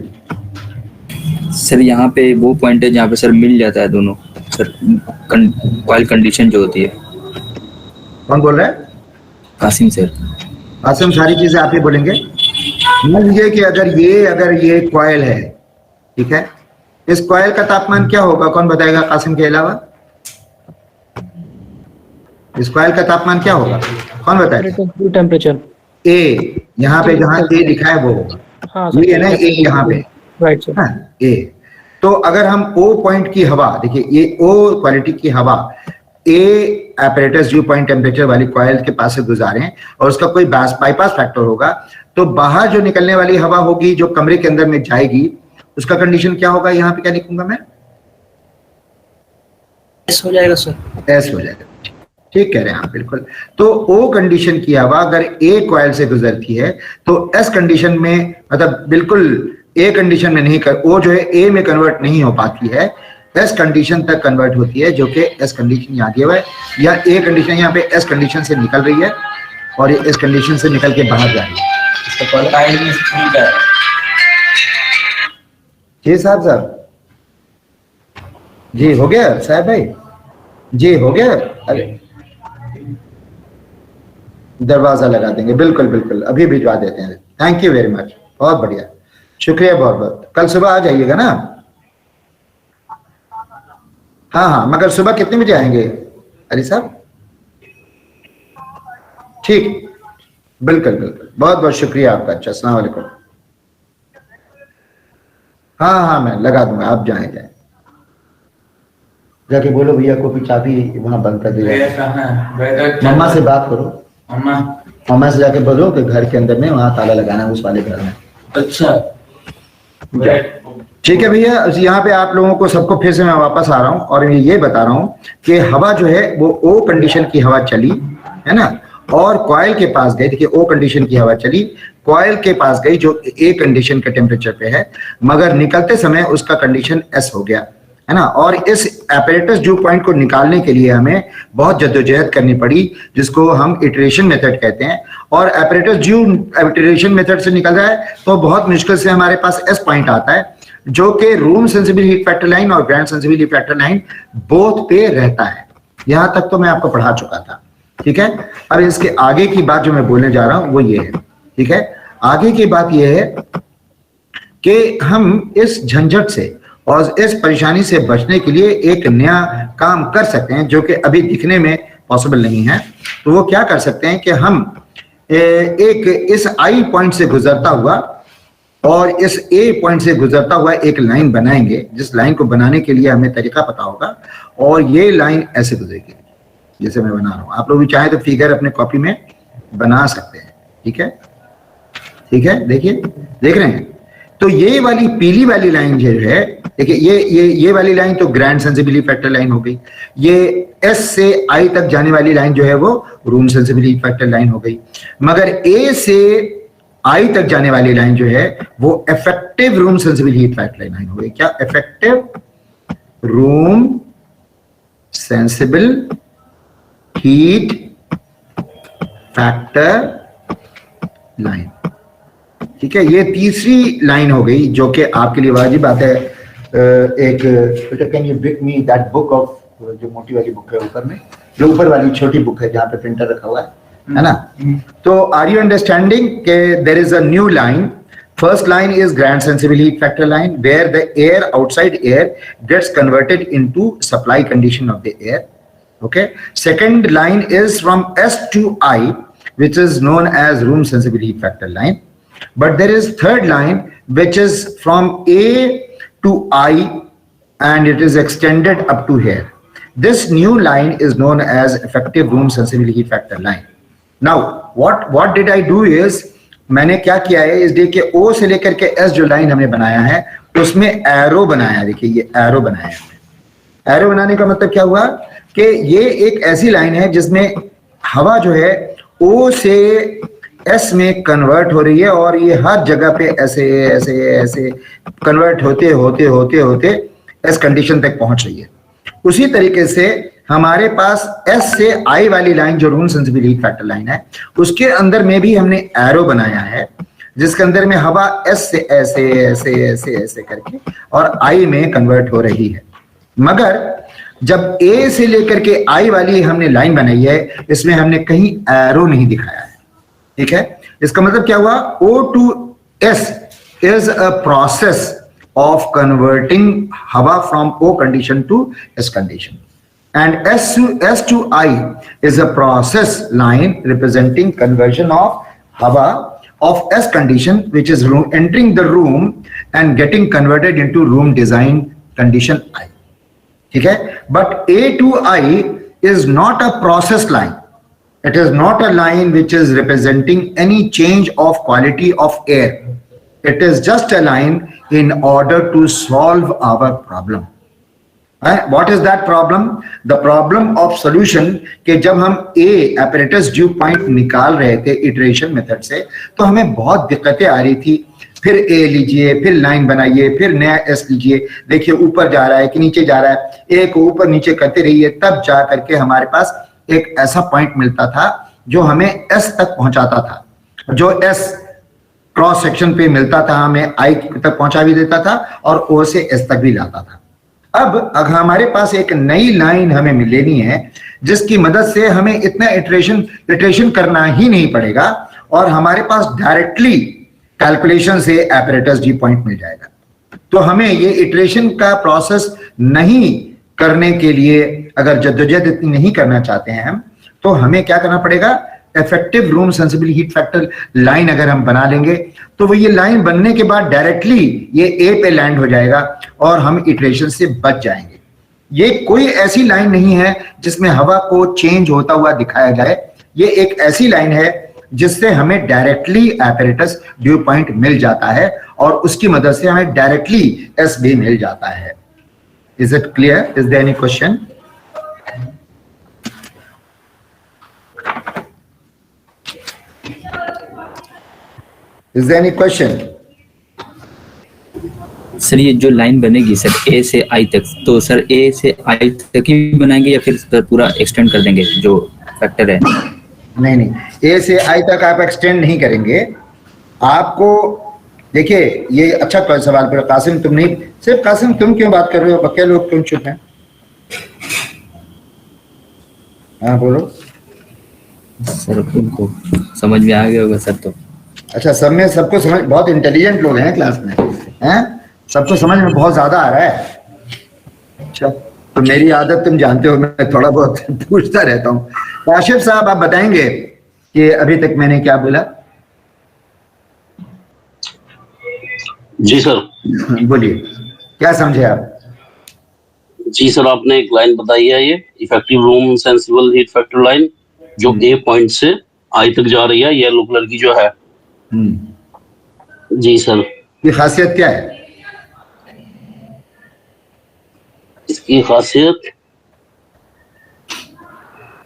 सर। यहाँ पे वो पॉइंट है जहाँ पे सर मिल जाता है दोनों सर, कॉइल कंडीशन जो होती है। कौन बोल रहा है? कासिम सर। कासिम, सारी चीजें आप ही बोलेंगे। मान लीजिए कि अगर ये कॉइल है, ठीक है, इस कॉइल का तापमान क्या होगा, कौन बताएगा कासिम के अलावा? इस कॉइल का तापमान क्या होगा, कौन बताएगा? टेम्परेचर ए, यहाँ पे जहाँ ए लिखा है वो होगा। हाँ ये है ना ए यहाँ पे, राइट सर। ए। तो अगर हम ओ पॉइंट की हवा, देखिए ये ओ क्वालिटी की हवा ए एपरेटस ड्यू पॉइंट टेम्परेचर वाली कॉइल के पास से गुजारें और उसका कोई बाईपास फैक्टर होगा, तो बाहर जो निकलने वाली हवा होगी जो कमरे के अंदर में जाएगी, उसका कंडीशन क्या होगा? यहाँ पे क्या लिखूंगा मैं? एस हो जाएगा सर। एस हो जाएगा, ठीक कह रहे हैं आप, बिल्कुल। तो ओ कंडीशन की हवा अगर ए कॉइल से गुजरती है तो एस कंडीशन में, मतलब बिल्कुल ए कंडीशन में नहीं कर, ओ जो है ए में कन्वर्ट नहीं हो पाती है, एस कंडीशन तक कन्वर्ट होती है, जो कि एस कंडीशन यहाँ दिया हुआ है, या ए कंडीशन यहाँ पे एस कंडीशन से निकल रही है और ये एस कंडीशन से निकल के बाहर जा रही है। जी साहब जी हो गया साहब भाई जी हो गया। अरे दरवाजा लगा देंगे, बिल्कुल बिल्कुल, अभी भिजवा देते हैं। थैंक यू वेरी मच, बहुत बढ़िया, शुक्रिया बहुत बहुत। कल सुबह आ जाइएगा ना? हाँ हाँ, मगर सुबह कितने बजे आएंगे अली साहब? ठीक, बिल्कुल बिल्कुल, बहुत बहुत शुक्रिया आपका। अच्छा, अस्सलाम वालेकुम। हाँ हाँ, मैं लगा दूंगा, आप जाए जाके बोलो भैया को भी चाबी वहां बंद कर दीजिए। मम्मा से बात करो, मम्मा से जाके बोलो कि घर के अंदर में वहां ताला लगाना है, उस वाले घर में। अच्छा ठीक है भैया। यहाँ पे आप लोगों को सबको फिर से मैं वापस आ रहा हूँ और ये बता रहा हूँ कि हवा जो है वो ओ कंडीशन की हवा चली है ना, और कॉइल के पास गई। देखिए ओ कंडीशन की हवा चली, कॉइल के पास गई जो ए कंडीशन के टेम्परेचर पे है, मगर निकलते समय उसका कंडीशन एस हो गया है ना। और इस एपरेटस ड्यू पॉइंट को निकालने के लिए हमें बहुत जद्दोजहद करनी पड़ी, जिसको हम इटरेशन मेथड कहते हैं। और एपरेटस ड्यू इटरेशन मेथड से निकल रहा है तो बहुत मुश्किल से हमारे पास एस पॉइंट आता है, जो कि room sensible heat factor line और grand sensible heat factor line both पे रहता है। यहां तक तो मैं आपको पढ़ा चुका था, ठीक है। अब इसके आगे की बात जो मैं बोलने जा रहा हूं वो ये है, ठीक है। आगे की बात ये है कि हम इस झंझट से और इस परेशानी से बचने के लिए एक नया काम कर सकते हैं, जो कि अभी दिखने में पॉसिबल नहीं है। तो वो क्या कर सकते हैं कि हम एक इस आई पॉइंट से गुजरता हुआ और इस ए पॉइंट से गुजरता हुआ एक लाइन बनाएंगे, जिस लाइन को बनाने के लिए हमें तरीका पता होगा। और ये लाइन ऐसे गुजरेगी जैसे मैं बना रहा हूं। आप लोग भी चाहे तो फिगर अपने कॉपी में बना सकते हैं, ठीक है, ठीक है। देखिए, देख रहे हैं? तो ये वाली पीली वाली लाइन जो है, देखिए ये वाली लाइन तो ग्रैंड सेंसिबिलिटी फैक्टर लाइन हो गई। ये एस से आई तक जाने वाली लाइन जो है वो रूम सेंसिबिलिटी फैक्टर लाइन हो गई। मगर ए से आई तक जाने वाली लाइन जो है वो effective room sensible heat factor line हो गई। क्या? Effective room sensible heat factor line, ठीक है। ये तीसरी लाइन हो गई जो कि आपके लिए वाजिब बात है। एक can you brick me that book of, जो मोटी वाली बुक है ऊपर में, जो ऊपर वाली छोटी बुक है जहां पे प्रिंटर रखा हुआ है ना। तो आर यू अंडरस्टैंडिंग के there is a new line First line is grand sensible heat factor line, where the air, outside air, gets converted into supply condition of the air. Okay. Second line is from S to I, which is known as room sensible heat factor line. But there is third line, which is from A to I, and it is extended up to here. This new line is known as effective room sensible heat factor line. Now, what did I do is, मैंने क्या किया है इस day के O से लेकर के S जो लाइन हमने बनाया है उसमें एरो बनाया। देखिए ये एरो बनाया है। एरो बनाने का मतलब क्या हुआ कि ये एक ऐसी लाइन है जिसमें हवा जो है O से S में कन्वर्ट हो रही है और ये हर जगह पे ऐसे ऐसे ऐसे कन्वर्ट होते होते होते होते S कंडीशन तक पहुंच रही है। उसी तरीके से हमारे पास S से I वाली लाइन जो room sensible heat factor line है उसके अंदर में भी हमने एरो बनाया है जिसके अंदर में हवा S से ऐसे ऐसे ऐसे ऐसे करके और I में कन्वर्ट हो रही है। मगर जब A से लेकर के I वाली हमने लाइन बनाई है इसमें हमने कहीं एरो नहीं दिखाया है। ठीक है, इसका मतलब क्या हुआ, O to S is a process of converting हवा from O condition to S condition. And S to I is a process line representing conversion of हवा of S condition, which is entering the room and getting converted into room design condition I. ठीक है, but A to I is not a process line. It is not a line which is representing any change of quality of air. It is just a line in order to solve our problem. What is that problem? The problem of solution कि जब हम A apparatus dew point निकाल रहे थे iteration method से तो हमें बहुत दिक्कतें आ रही थी। फिर A लीजिए, फिर लाइन बनाइए, फिर नया S लीजिए, देखिए ऊपर जा रहा है कि नीचे जा रहा है, A को ऊपर नीचे करते रहिए, तब जा करके हमारे पास एक ऐसा पॉइंट मिलता था जो हमें S तक पहुंचाता था। जो S क्रॉस सेक्शन पे मिलता था हमें I तक पहुंचा भी देता था और O से S तक भी लाता था। अब हमारे पास एक नई लाइन हमें लेनी है जिसकी मदद से हमें इतना इटरेशन करना ही नहीं पड़ेगा और हमारे पास डायरेक्टली कैलकुलेशन से एपरेटस डी पॉइंट मिल जाएगा। तो हमें ये इटरेशन का प्रोसेस नहीं करने के लिए, अगर जद्दोजहद इतनी नहीं करना चाहते हैं हम, तो हमें क्या करना पड़ेगा, effective room sensible heat factor line अगर हम बना लेंगे तो वो ये लाइन बनने के बाद डायरेक्टली ये ए पे लैंड हो जाएगा और हम इटरेशन से बच जाएंगे। ये कोई ऐसी लाइन नहीं है जिसमें हवा को चेंज होता हुआ दिखाया जाए, ये एक ऐसी लाइन है जिससे हमें डायरेक्टली एपरेटस ड्यू पॉइंट मिल जाता है और उसकी मदद से हमें डायरेक्टली एस भी मिल जाता है। Is it clear? Is there any question? Is there any question? Sir ये जो लाइन बनेगी सर ए से आई तक, तो सर ए से आई तक ही बनाएंगे या फिर सर पूरा एक्सटेंड कर देंगे जो फैक्टर है? नहीं नहीं, ए से आई तक आप एक्सटेंड नहीं करेंगे। आपको देखिए ये अच्छा सवाल पूछा कासिम, तुम नहीं, सिर्फ कासिम तुम क्यों बात कर रहे हो, बाकी लोग क्यों चुप हैं? हाँ बोलो सर, उनको समझ में आ गया होगा सर। तो अच्छा, सब में सबको समझ, बहुत इंटेलिजेंट लोग हैं क्लास में, हैं, सबको समझ में बहुत ज्यादा आ रहा है। अच्छा, तो मेरी आदत तुम जानते हो, मैं थोड़ा बहुत पूछता रहता हूँ। काशिफ साहब आप बताएंगे कि अभी तक मैंने क्या बोला? जी सर। बोलिए, क्या समझे आप? जी सर, आपने एक लाइन बताई है, ये effective room sensible heat factor line जो ए पॉइंट से आई तक जा रही है, येलो कलर की जो है। जी सर। ये खासियत क्या है? इसकी खासियत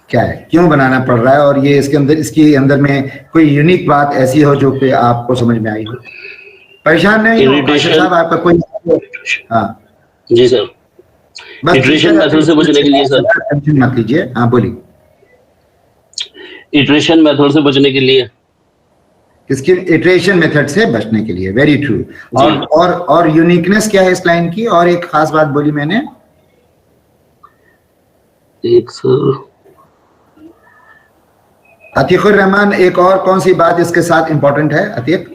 क्या है, क्यों बनाना पड़ रहा है, और ये इसके अंदर में कोई यूनिक बात ऐसी हो जो कि आपको समझ में आई हो? परेशान नहीं हो साहब, आपका कोई? हाँ जी सर, इटरेशन मेथड से बचने के लिए सर, टेंशन मत लीजिए। हाँ बोलिए। इटरेशन मेथड से बचने के लिए, इसकी इटरेशन मेथड से बचने के लिए, वेरी ट्रू। और यूनिकनेस क्या है इस लाइन की? और एक खास बात बोली मैंने, एक सर अतीकुर रहमान, एक और कौन सी बात इसके साथ इंपॉर्टेंट है अतीक?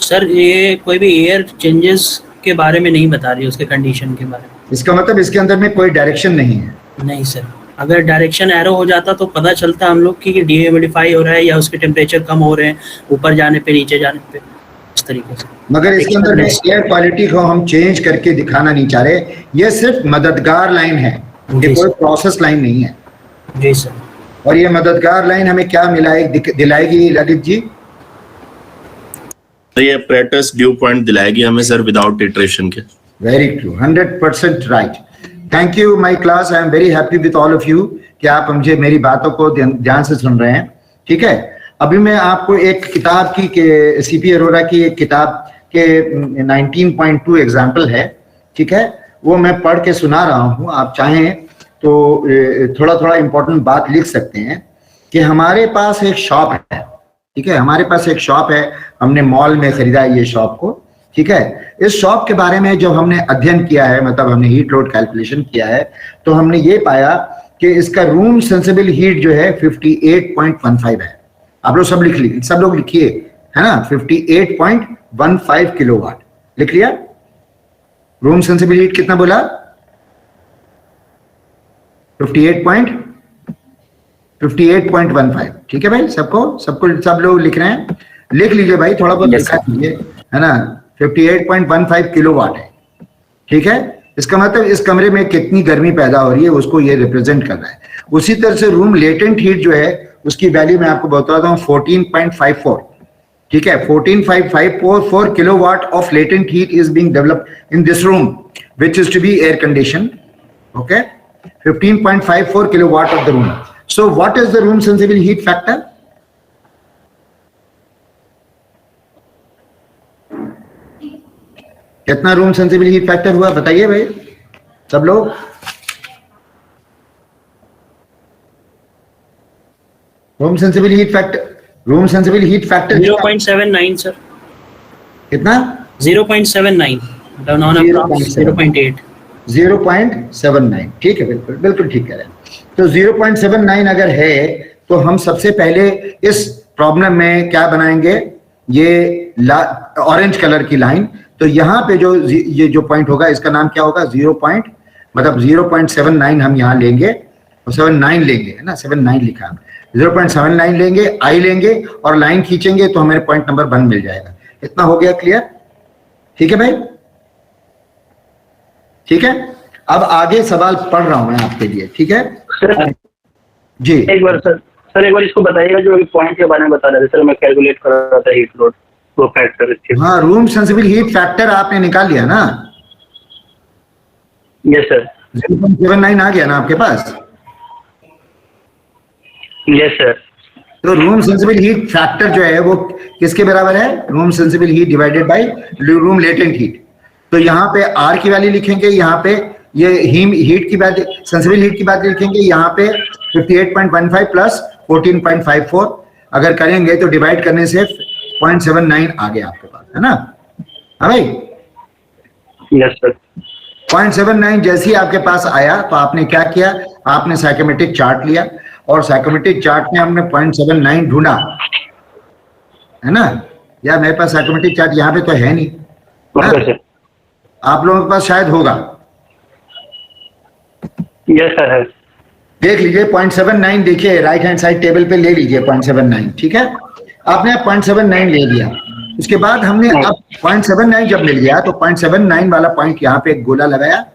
सर ये कोई भी एयर चेंजेस के बारे में नहीं बता रही, उसके कंडीशन के बारे में। इसका मतलब इसके अंदर में कोई डायरेक्शन नहीं है। नहीं सर, अगर डायरेक्शन एरो हो जाता तो पता चलता हम लोग कि डिह्यूमिडिफाई हो रहा है या उसके टेम्परेचर कम हो रहे हैं ऊपर जाने पे नीचे जाने पे, इस तरीके से। मगर इसके अंदर में एयर क्वालिटी को हम चेंज करके दिखाना नहीं चाह रहे, ये सिर्फ मददगार लाइन है, ये कोई प्रोसेस लाइन नहीं है। जी सर। और ये मददगार लाइन हमें क्या दिलाएगी ललित जी? तो ये अपरेटस ड्यू पॉइंट दिलाएगी हमें सर विदाउट इटरेशन के। Very true, 100% right. Thank you my class, I am very happy with all of you कि आप मुझे मेरी बातों को ध्यान से सुन रहे हैं। ठीक है, अभी मैं आपको एक किताब की सीपी अरोरा की एक किताब के 19.2 एग्जाम्पल है, ठीक है, वो मैं पढ़ के सुना रहा हूँ। आप चाहें तो थोड़ा थोड़ा इंपॉर्टेंट बात लिख सकते हैं कि हमारे पास एक शॉप है, ठीक है, हमारे पास एक शॉप है, हमने मॉल में खरीदा है ये शॉप को, ठीक है। इस शॉप के बारे में जब हमने अध्ययन किया है, मतलब हमने हीट लोड कैलकुलेशन किया है, तो हमने ये पाया कि इसका रूम सेंसिबल हीट जो है 58.15 है। आप लोग सब लोग लिखिए, है ना, 58.15 किलोवाट लिख लिया। रूम सेंसिबल हीट कितना बोला? 58.15, ठीक है भाई। सब लोग लिख रहे हैं, लिख लीजिए भाई, थोड़ा बहुत लिखा लीजिए, है ना। 58.15 किलोवाट है, ठीक है। इसका मतलब इस कमरे में कितनी गर्मी पैदा हो रही है उसको ये रिप्रेजेंट कर रहा है। उसी तरह से रूम लेटेंट हीट जो है उसकी वैल्यू मैं आपको बताता हूँ 14.54, ठीक है। 14.54 kilowatt of latent heat is being developed in this room which is to be air condition, okay. 15.54 kilowatt of the room. So what is the room sensible heat factor? कितना रूम सेंसिबल हीट फैक्टर हुआ बताइए भाई सब लोग। Room sensible heat factor 0.79 sir. कितना? 0.79 down on approx 0.8 0.79, ठीक है, बिल्कुल ठीक कह रहे हैं। तो 0.79 अगर है तो हम सबसे पहले इस प्रॉब्लम में क्या बनाएंगे, ये ऑरेंज कलर की लाइन। तो यहाँ पे ये जो पॉइंट होगा इसका नाम क्या होगा? 0.79 हम यहाँ लेंगे और 79 लेंगे, है ना, 79 लिखा हमने। 0.79 लेंगे, आई लेंगे और लाइन खींचेंगे तो हमें पॉइंट नंबर 1 मिल जाएगा। इतना हो गया क्लियर? ठीक है भाई, ठीक है। अब आगे सवाल पढ़ रहा हूं मैं आपके लिए, ठीक है जी। एक बार सर एक बार इसको बताइएगा जो पॉइंट के बारे में बता रहे थे सर, मैं कैलकुलेट कर रहा था हीट लोड वो फैक्टर। हाँ, रूम सेंसिबल हीट फैक्टर आपने निकाल लिया ना? Yes sir. 0.79 आ गया ना आपके पास? Yes sir. तो रूम सेंसिबल हीट फैक्टर जो है वो किसके बराबर है? Room sensible heat divided by room latent heat. तो यहाँ पे आर की वैल्यू लिखेंगे, यहाँ पे ये हीट की वैल्यू, सेंसिबल हीट की वैल्यू लिखेंगे, यहाँ पे 58.15 प्लस 14.54 अगर करेंगे तो डिवाइड करने से 0.79 आ गया आपके पास, है ना? हाँ भाई, यस सर। 0.79 जैसे ही आपके पास आया तो आपने क्या किया, आपने साइकोमेट्रिक चार्ट लिया और साइकोमेट्रिक चार्ट में हमने 0.79 ढूंढा, है ना? यार मेरे पास साइकोमेट्रिक चार्ट यहाँ पे तो है नहीं, है? आप लोगों के पास शायद होगा। यस सर है। देख लीजिए 0.79, देखिए राइट हैंड साइड टेबल पे ले लीजिए 0.79, ठीक है। आपने 0.79 ले लिया, उसके बाद हमने अब 0.79 जब मिल गया तो 0.79 वाला पॉइंट यहाँ पे एक गोला लगाया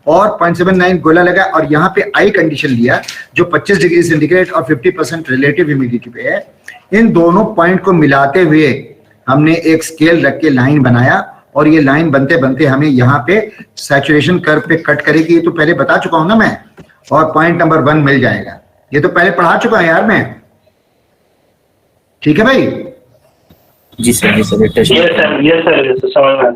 और 0.79 गोला लगा और यहाँ पे आई कंडीशन लिया जो 25 डिग्री सेंटीग्रेड और 50% रिलेटिव ह्यूमिडिटी पे है। इन दोनों पॉइंट को मिलाते हुए हमने एक स्केल रख के लाइन बनाया और ये लाइन बनते बनते हमें यहाँ पे सैचुरेशन कर्व पे कट करेगी। ये तो पहले बता चुका हूं ना मैं, और पॉइंट नंबर 1 मिल जाएगा। ये तो पहले पढ़ा चुका है यार मैं, ठीक है भाई? जी सर, यस सर समझ में।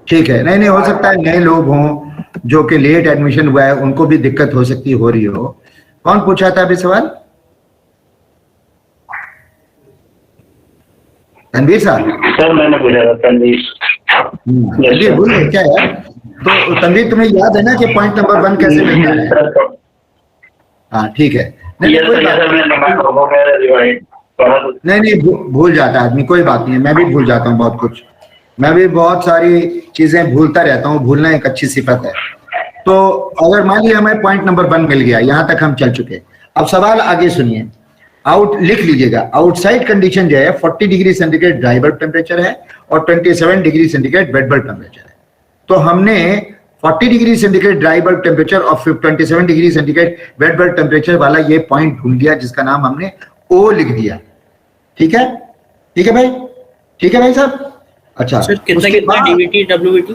ठीक है, नहीं हो सकता है नए लोग हों जो कि लेट एडमिशन हुआ है उनको भी दिक्कत हो सकती हो रही हो। कौन पूछा था अभी सवाल? तनवीर साहब? सर मैंने पूछा था तनवीर। तनवीर बोलिए क्या यार? तो तनवीर तुम्हें याद है ना कि पॉइंट नंबर 1 कैसे मिलता है? हाँ ठीक है, नहीं भूल जाता है आदमी, कोई बात नहीं है, मैं भी भूल जाता हूँ बहुत कुछ, मैं भी बहुत सारी चीजें भूलता रहता हूँ, भूलना एक अच्छी सिफत है। तो अगर मान लिया हमें पॉइंट नंबर 1 मिल गया, यहां तक हम चल चुके। अब सवाल आगे सुनिए, लिख लीजिएगा। आउटसाइड कंडीशन जो है 40 degree centigrade dry bulb temperature है और 27 degree centigrade wet bulb temperature है। तो हमने 40 degree centigrade dry bulb temperature और 27 degree centigrade wet bulb temperature वाला ये पॉइंट ढूंढ लिया, जिसका नाम हमने O लिख दिया। ठीक है, ठीक है भाई, ठीक है भाई साहब। अच्छा, सर कितना DBT WBT?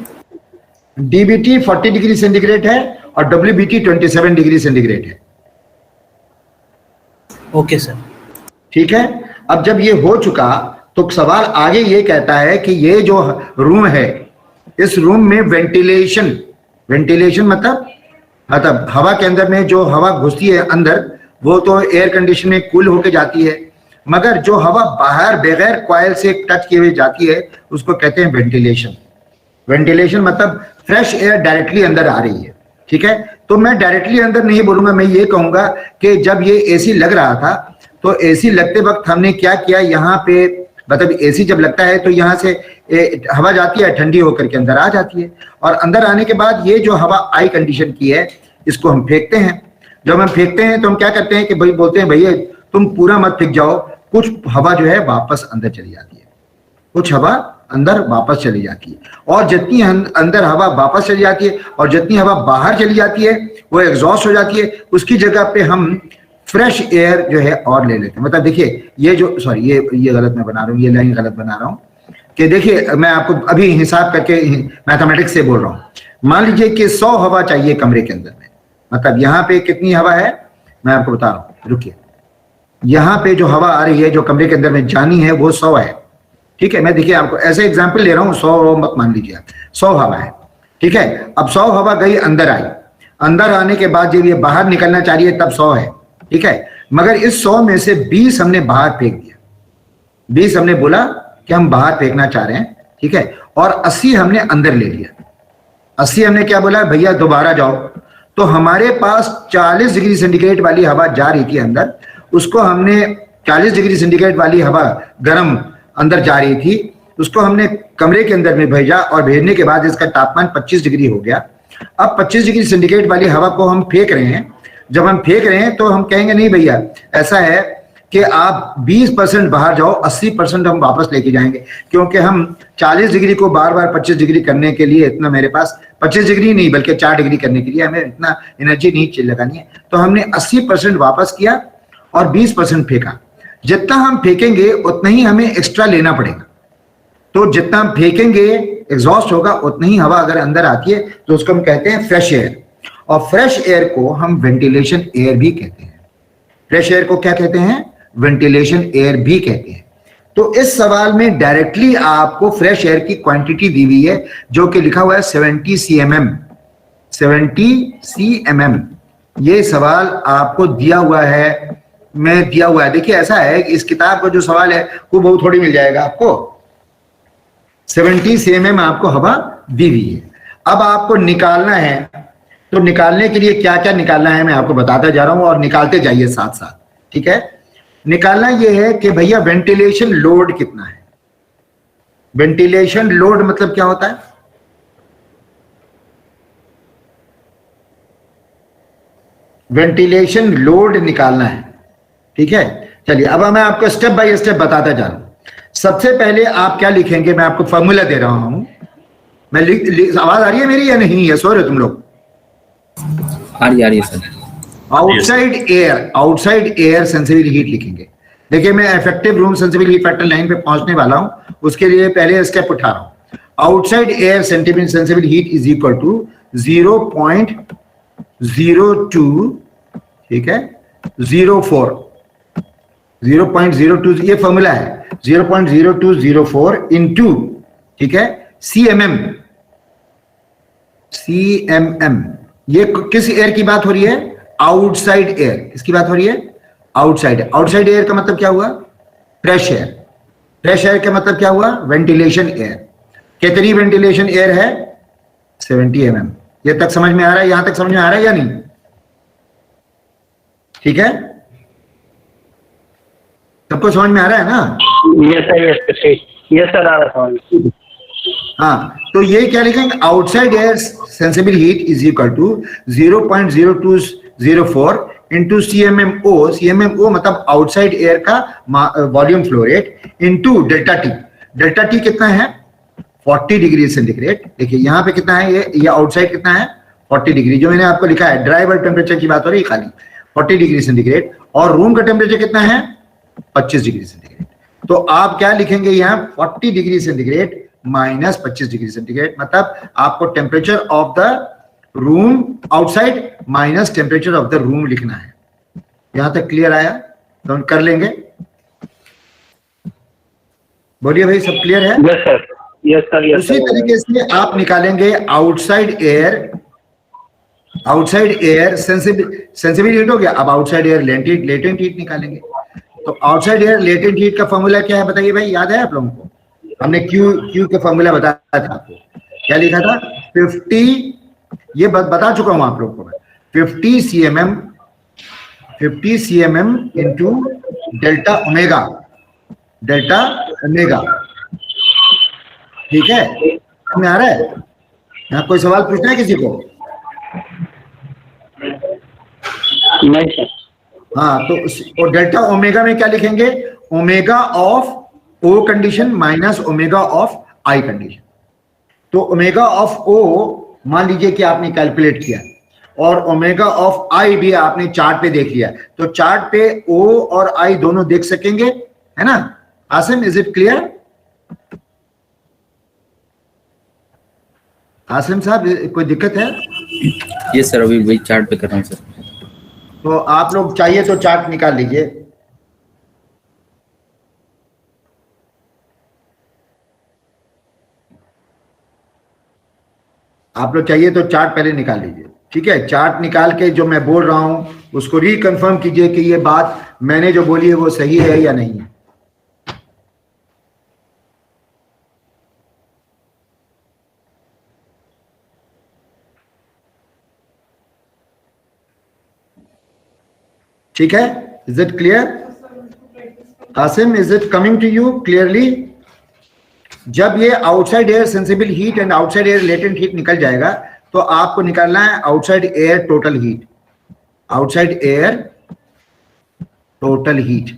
DBT 40 degree centigrade है और डब्ल्यूबीटी 27 डिग्री सेंटीग्रेड है। ओके सर, ठीक है। अब जब ये हो चुका तो सवाल आगे ये कहता है कि ये जो रूम है, इस रूम में वेंटिलेशन मतलब हवा के अंदर में जो हवा घुसती है अंदर, वो तो एयर कंडीशन में कूल होके जाती है, मगर जो हवा बाहर बगैर कॉइल से टच किए हुए जाती है उसको कहते हैं वेंटिलेशन। वेंटिलेशन मतलब फ्रेश एयर डायरेक्टली अंदर आ रही है। ठीक है, तो मैं डायरेक्टली अंदर नहीं बोलूंगा, मैं ये कहूंगा कि जब ये एसी लग रहा था तो एसी लगते वक्त हमने क्या किया, यहाँ पे मतलब एसी जब लगता है तो यहाँ से हवा जाती है, ठंडी होकर के अंदर आ जाती है, और अंदर आने के बाद ये जो हवा आई कंडीशन की है इसको हम फेंकते हैं। जब हम फेंकते हैं तो हम क्या करते हैं कि भाई बोलते हैं भैया तुम पूरा मत फेंक जाओ, कुछ हवा जो है वापस अंदर चली जाती है, कुछ हवा अंदर वापस चली जाती है, और जितनी अंदर हवा वापस चली जाती है और जितनी हवा बाहर चली जाती है वो एग्जॉस्ट हो जाती है। उसकी जगह पे हम फ्रेश एयर जो है और ले लेते हैं। मतलब देखिए ये जो ये गलत मैं बना रहा हूँ, ये लाइन गलत बना रहा हूँ कि देखिए मैं आपको अभी हिसाब करके मैथमेटिक्स से बोल रहा हूँ। मान लीजिए कि 100 हवा चाहिए कमरे के अंदर में, मतलब यहाँ पे कितनी हवा है मैं आपको बता रहा हूँ, रुकिए। यहाँ पे जो हवा आ रही है जो कमरे के अंदर में जानी है वो 100 है। ठीक है, मैं देखिए आपको ऐसे एग्जाम्पल ले रहा हूँ, 100 मत मान लीजिए, 100 हवा है। ठीक है, अब 100 हवा गई अंदर आई, अंदर आने के बाद जब ये बाहर निकलना चाहिए तब 100 है। ठीक है, मगर इस 100 में से 20 हमने बाहर फेंक दिया, 20 हमने बोला कि हम बाहर फेंकना चाह रहे हैं। ठीक है, और 80 हमने अंदर ले लिया। 80 हमने क्या बोला, भैया दोबारा जाओ। तो हमारे पास 40 डिग्री सेंटीग्रेड वाली हवा जा रही थी अंदर, उसको हमने 40 डिग्री सेंटीग्रेड वाली हवा गर्म अंदर जा रही थी, उसको हमने कमरे के अंदर में भेजा, और भेजने के बाद इसका तापमान 25 डिग्री हो गया। अब 25 डिग्री सेंटीग्रेड वाली हवा को हम फेंक रहे हैं। जब हम फेंक रहे हैं तो हम कहेंगे नहीं भैया ऐसा है कि आप 20% बाहर जाओ, 80% हम वापस लेके जाएंगे, क्योंकि हम 40 डिग्री को बार बार 25 डिग्री करने के लिए इतना मेरे पास 25 डिग्री नहीं बल्कि 4 डिग्री करने के लिए हमें इतना एनर्जी नहीं लगानी है। तो हमने 80% वापस किया और 20% फेंका। जितना हम फेंकेंगे उतना ही हमें एक्स्ट्रा लेना पड़ेगा। तो जितना हम फेंकेंगे एग्जॉस्ट होगा, उतनी ही हवा अगर अंदर आती है तो उसको हम कहते हैं फ्रेश एयर। और फ्रेश एयर को हम वेंटिलेशन एयर भी कहते हैं। फ्रेश एयर को क्या कहते हैं, वेंटिलेशन एयर भी कहते हैं। तो इस सवाल में डायरेक्टली आपको फ्रेश एयर की क्वांटिटी दी हुई है जो कि लिखा हुआ है 70 cmm। 70 cmm ये सवाल आपको दिया हुआ है, मैं दिया हुआ है। देखिए ऐसा है कि इस किताब का जो सवाल है वो बहुत थोड़ी मिल जाएगा आपको। 70 cmm आपको हवा दी हुई है। अब आपको निकालना है, तो निकालने के लिए क्या क्या निकालना है मैं आपको बताता जा रहा हूं, और निकालते जाइए साथ साथ। ठीक है, निकालना यह है कि भैया वेंटिलेशन लोड कितना है। वेंटिलेशन लोड मतलब क्या होता है, वेंटिलेशन लोड निकालना है। ठीक है, चलिए अब मैं आपको स्टेप बाय स्टेप बताता जा रहा हूं। सबसे पहले आप क्या लिखेंगे, मैं आपको फॉर्मूला दे रहा हूं। मैं आवाज आ रही है मेरी या नहीं है, सो रहे तुम लोग? आ रही है sir. Outside air sensible heat लिखेंगे। देखिए मैं effective room sensible heat factor line पे पहुंचने वाला हूं, उसके लिए पहले स्टेप उठा रहा हूं। Outside air sensible heat is equal to 0.02, ठीक है, 0.02 ये फॉर्मूला है, 0.0204 इंटू, ठीक है, CMM। ये किस एयर की बात हो रही है, आउटसाइड एयर। किसकी बात हो रही है, आउटसाइड एयर का मतलब क्या हुआ, फ्रेश एयर। फ्रेश एयर का मतलब क्या हुआ, वेंटिलेशन एयर। कितनी वेंटिलेशन एयर है, 70 mm। ये तक समझ में आ रहा है, यहां तक समझ में आ रहा है या नहीं? ठीक है, सबको समझ में आ रहा है ना? यस सर, आ रहा है। हाँ, तो ये क्या लिखेंगे, outside air sensible heat is equal to 0.0204 into CMMO, CMMO मतलब आउटसाइड एयर का volume flow rate into delta T. Delta T कितना है 40 डिग्री सेंटीग्रेड। देखिए यहाँ पे कितना है, ये आउटसाइड कितना है 40 डिग्री, जो मैंने आपको लिखा है ड्राई बल्ब टेम्परेचर की बात हो रही है खाली 40 डिग्री सेंटीग्रेड, और रूम का टेम्परेचर कितना है 25 डिग्री सेंटीग्रेड। तो आप क्या लिखेंगे यहाँ 40 degree centigrade minus 25 degree centigrade, मतलब आपको temperature of the room outside minus temperature of the room लिखना है। यहां तक क्लियर आया? तो हम कर लेंगे, बोलिए भाई सब क्लियर है? Yes sir, yes sir, yes उसी सर। तरीके से आप निकालेंगे आउटसाइड एयर सेंसिबल हीट हो गया। अब आउटसाइड एयर लेटेंट हीट निकालेंगे। तो आउटसाइड एयर लेटेंट हीट का फॉर्मूला क्या है बताइए भाई, याद है आप लोगों को? हमने क्यू का फॉर्मूला बताया था आपको, क्या लिखा था 50, ये बता चुका हूं आप लोगों को मैं, 50 cmm इंटू डेल्टा ओमेगा, ठीक है? समझ आ रहा है? यहाँ कोई सवाल पूछना है किसी को? नहीं सर। हाँ, तो डेल्टा ओमेगा में क्या लिखेंगे, omega of O condition minus omega of I condition. तो ओमेगा ऑफ ओ मान लीजिए कि आपने कैलकुलेट किया, और ओमेगा ऑफ आई भी आपने चार्ट पे देख लिया, तो चार्ट पे ओ और आई दोनों देख सकेंगे, है ना? Asim, is it clear? Asim साहब कोई दिक्कत है? ये सर अभी वही चार्ट पे कर रहा हूँ सर। तो आप लोग चाहिए तो चार्ट निकाल लीजिए। आप लोग चाहिए तो चार्ट पहले निकाल लीजिए, ठीक है? चार्ट निकाल के जो मैं बोल रहा हूं उसको रिकन्फर्म कीजिए कि ये बात मैंने जो बोली है वो सही है या नहीं है। ठीक है? Is it clear? Asim, is it coming to you clearly? जब ये outside air sensible heat and outside air latent heat निकल जाएगा तो आपको निकालना है outside air total heat. Outside air total heat,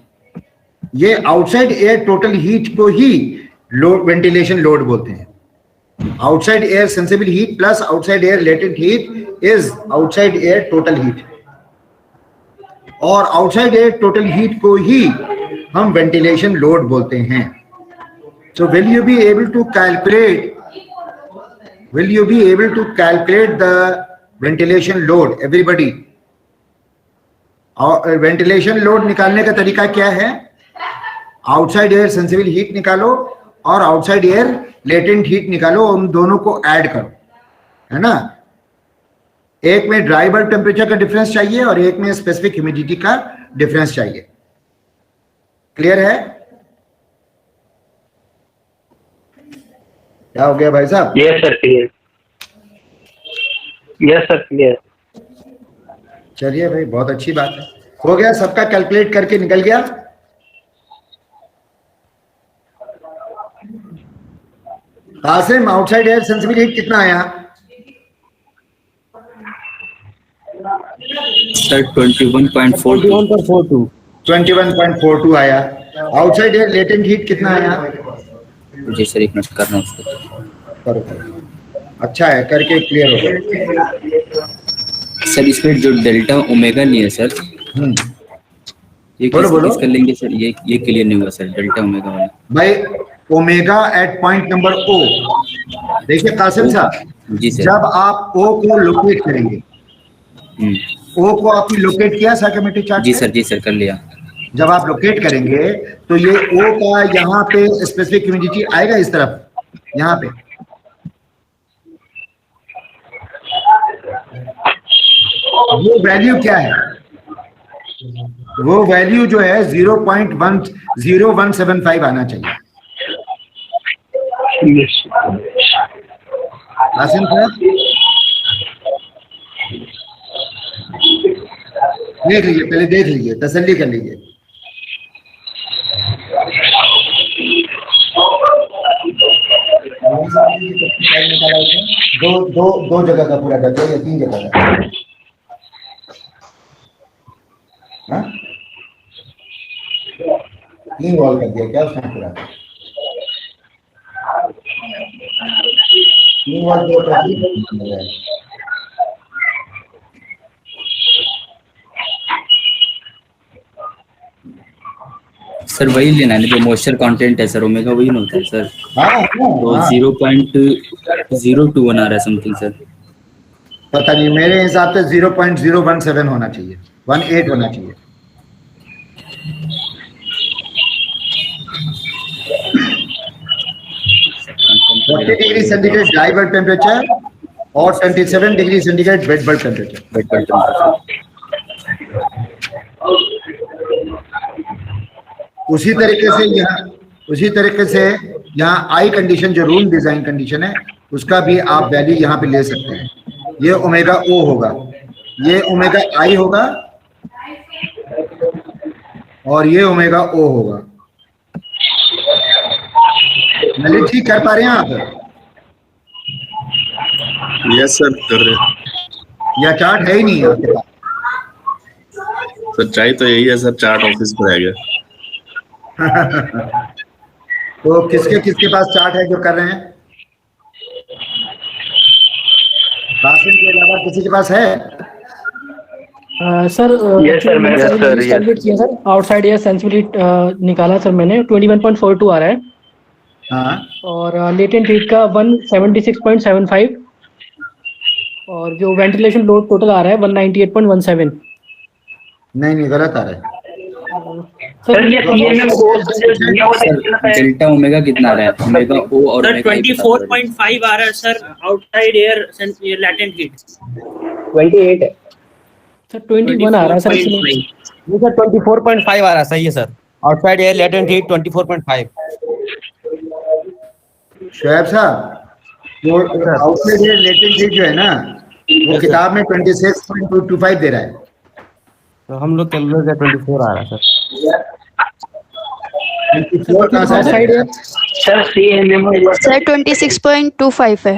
ये आउटसाइड एयर टोटल हीट को ही वेंटिलेशन लोड बोलते हैं। Outside air sensible heat plus outside air latent heat is outside air total heat, और आउटसाइड एयर टोटल हीट को ही हम ventilation load बोलते हैं। So will you be able to calculate the ventilation load, everybody? और ventilation load निकालने का तरीका क्या है? आउटसाइड एयर सेंसिबल हीट निकालो और आउटसाइड एयर लेटेंट हीट निकालो, उन दोनों को ऐड करो, है ना? एक में ड्राई बल्ब टेम्परेचर का डिफरेंस चाहिए और एक में स्पेसिफिक ह्यूमिडिटी का डिफरेंस चाहिए। क्लियर है? क्या हो गया भाई साहब? Yes sir, clear. Yes sir, clear. चलिए भाई, बहुत अच्छी बात है। हो गया, सबका कैलकुलेट करके निकल गया। Kasim, outside air sensible heat कितना आया? सर 21.42 आया। आउटसाइड एयर लेटेंट हीट कितना आया? जी सर, एक मिनट कर रहा हूँ उसको। करो। अच्छा है, करके क्लियर हो गया। सर इसमें जो डेल्टा ओमेगा नहीं है सर, ये किस कर लेंगे सर? ये क्लियर नहीं हुआ सर, डेल्टा ओमेगा वाला। भाई ओमेगा एट पॉइंट नंबर ओ, देखिए कासिम साहब, जी सर, जब आप ओ को लोकेट करेंगे, ओ को आपने लोकेट किया साइकोमेट्रिक चार्ट? जी सर कर लिया। जब आप लोकेट करेंगे तो ये ओ का यहाँ पे स्पेसिफिक ह्यूमिडिटी आएगा इस तरफ, यहाँ पे वो वैल्यू क्या है? वो वैल्यू जो है 0.0175 आना चाहिए। आसिम साहब देख लीजिए, पहले देख लीजिए, तसल्ली कर लीजिए। दो जगह का पूरा कर दिया या 3 जगह का? हाँ? 3 वॉल कर दिया क्या उसने पूरा? 3 वॉल 2 कर दिया। सर वही लेना है जो मॉइस्चर कंटेंट है सर, ओमेगा वही ना होता है सर। तो 0.021 आ रहा है समथिंग सर। पता नहीं, मेरे हिसाब से 0.017 होना चाहिए, 18 होना चाहिए। Degree centigrade dry bulb temperature और 27 degree centigrade wet bulb temperature. उसी तरीके से यहाँ आई कंडीशन जो रूम डिजाइन कंडीशन है उसका भी आप वैल्यू यहाँ पे ले सकते हैं। ये ओमेगा ओ होगा, ये ओमेगा आई होगा और ये ओमेगा ओ होगा। ललित जी कर पा रहे हैं आप? यस सर कर रहे हैं। या चार्ट है ही नहीं आपके पास? सच्चाई तो यही है सर, चार्ट ऑफिस पर आ गया। तो किसके पास चार्ट है जो कर रहे हैं? कासिम के अलावा किसी के पास है? सर Yes, sir, मैंने कैलकुलेट किया सर, आउटसाइड एयर सेंसिटिविटी निकाला सर मैंने, 21.42 आ रहा है। हाँ, और लेटेंट हीट का 176.75 और जो वेंटिलेशन लोड टोटल आ रहा है 198.17। नहीं गलत आ रहा है। सर ये CMM कोर्स जो दिया हुआ है डेल्टा ओमेगा कितना आ रहा है? ओमेगा ओ और सर ओमेगा 24.5 आ रहा है sir outside air latent heat. 28 है सर 21 आ रहा है सर इसमें। ये सर 24.5 आ रहा है, सही है sir. Outside air latent heat 24.5। Shoaib साहब, वो आउटसाइड एयर लेटेंट हीट जो है ना वो किताब में 26.225 दे रहा है। तो हम लोग कैलकुलेट कर 24 आ रहा है सर। 24 कहाँ से आउटसाइड आएगा? एयर सर CMM सर 26.25 है।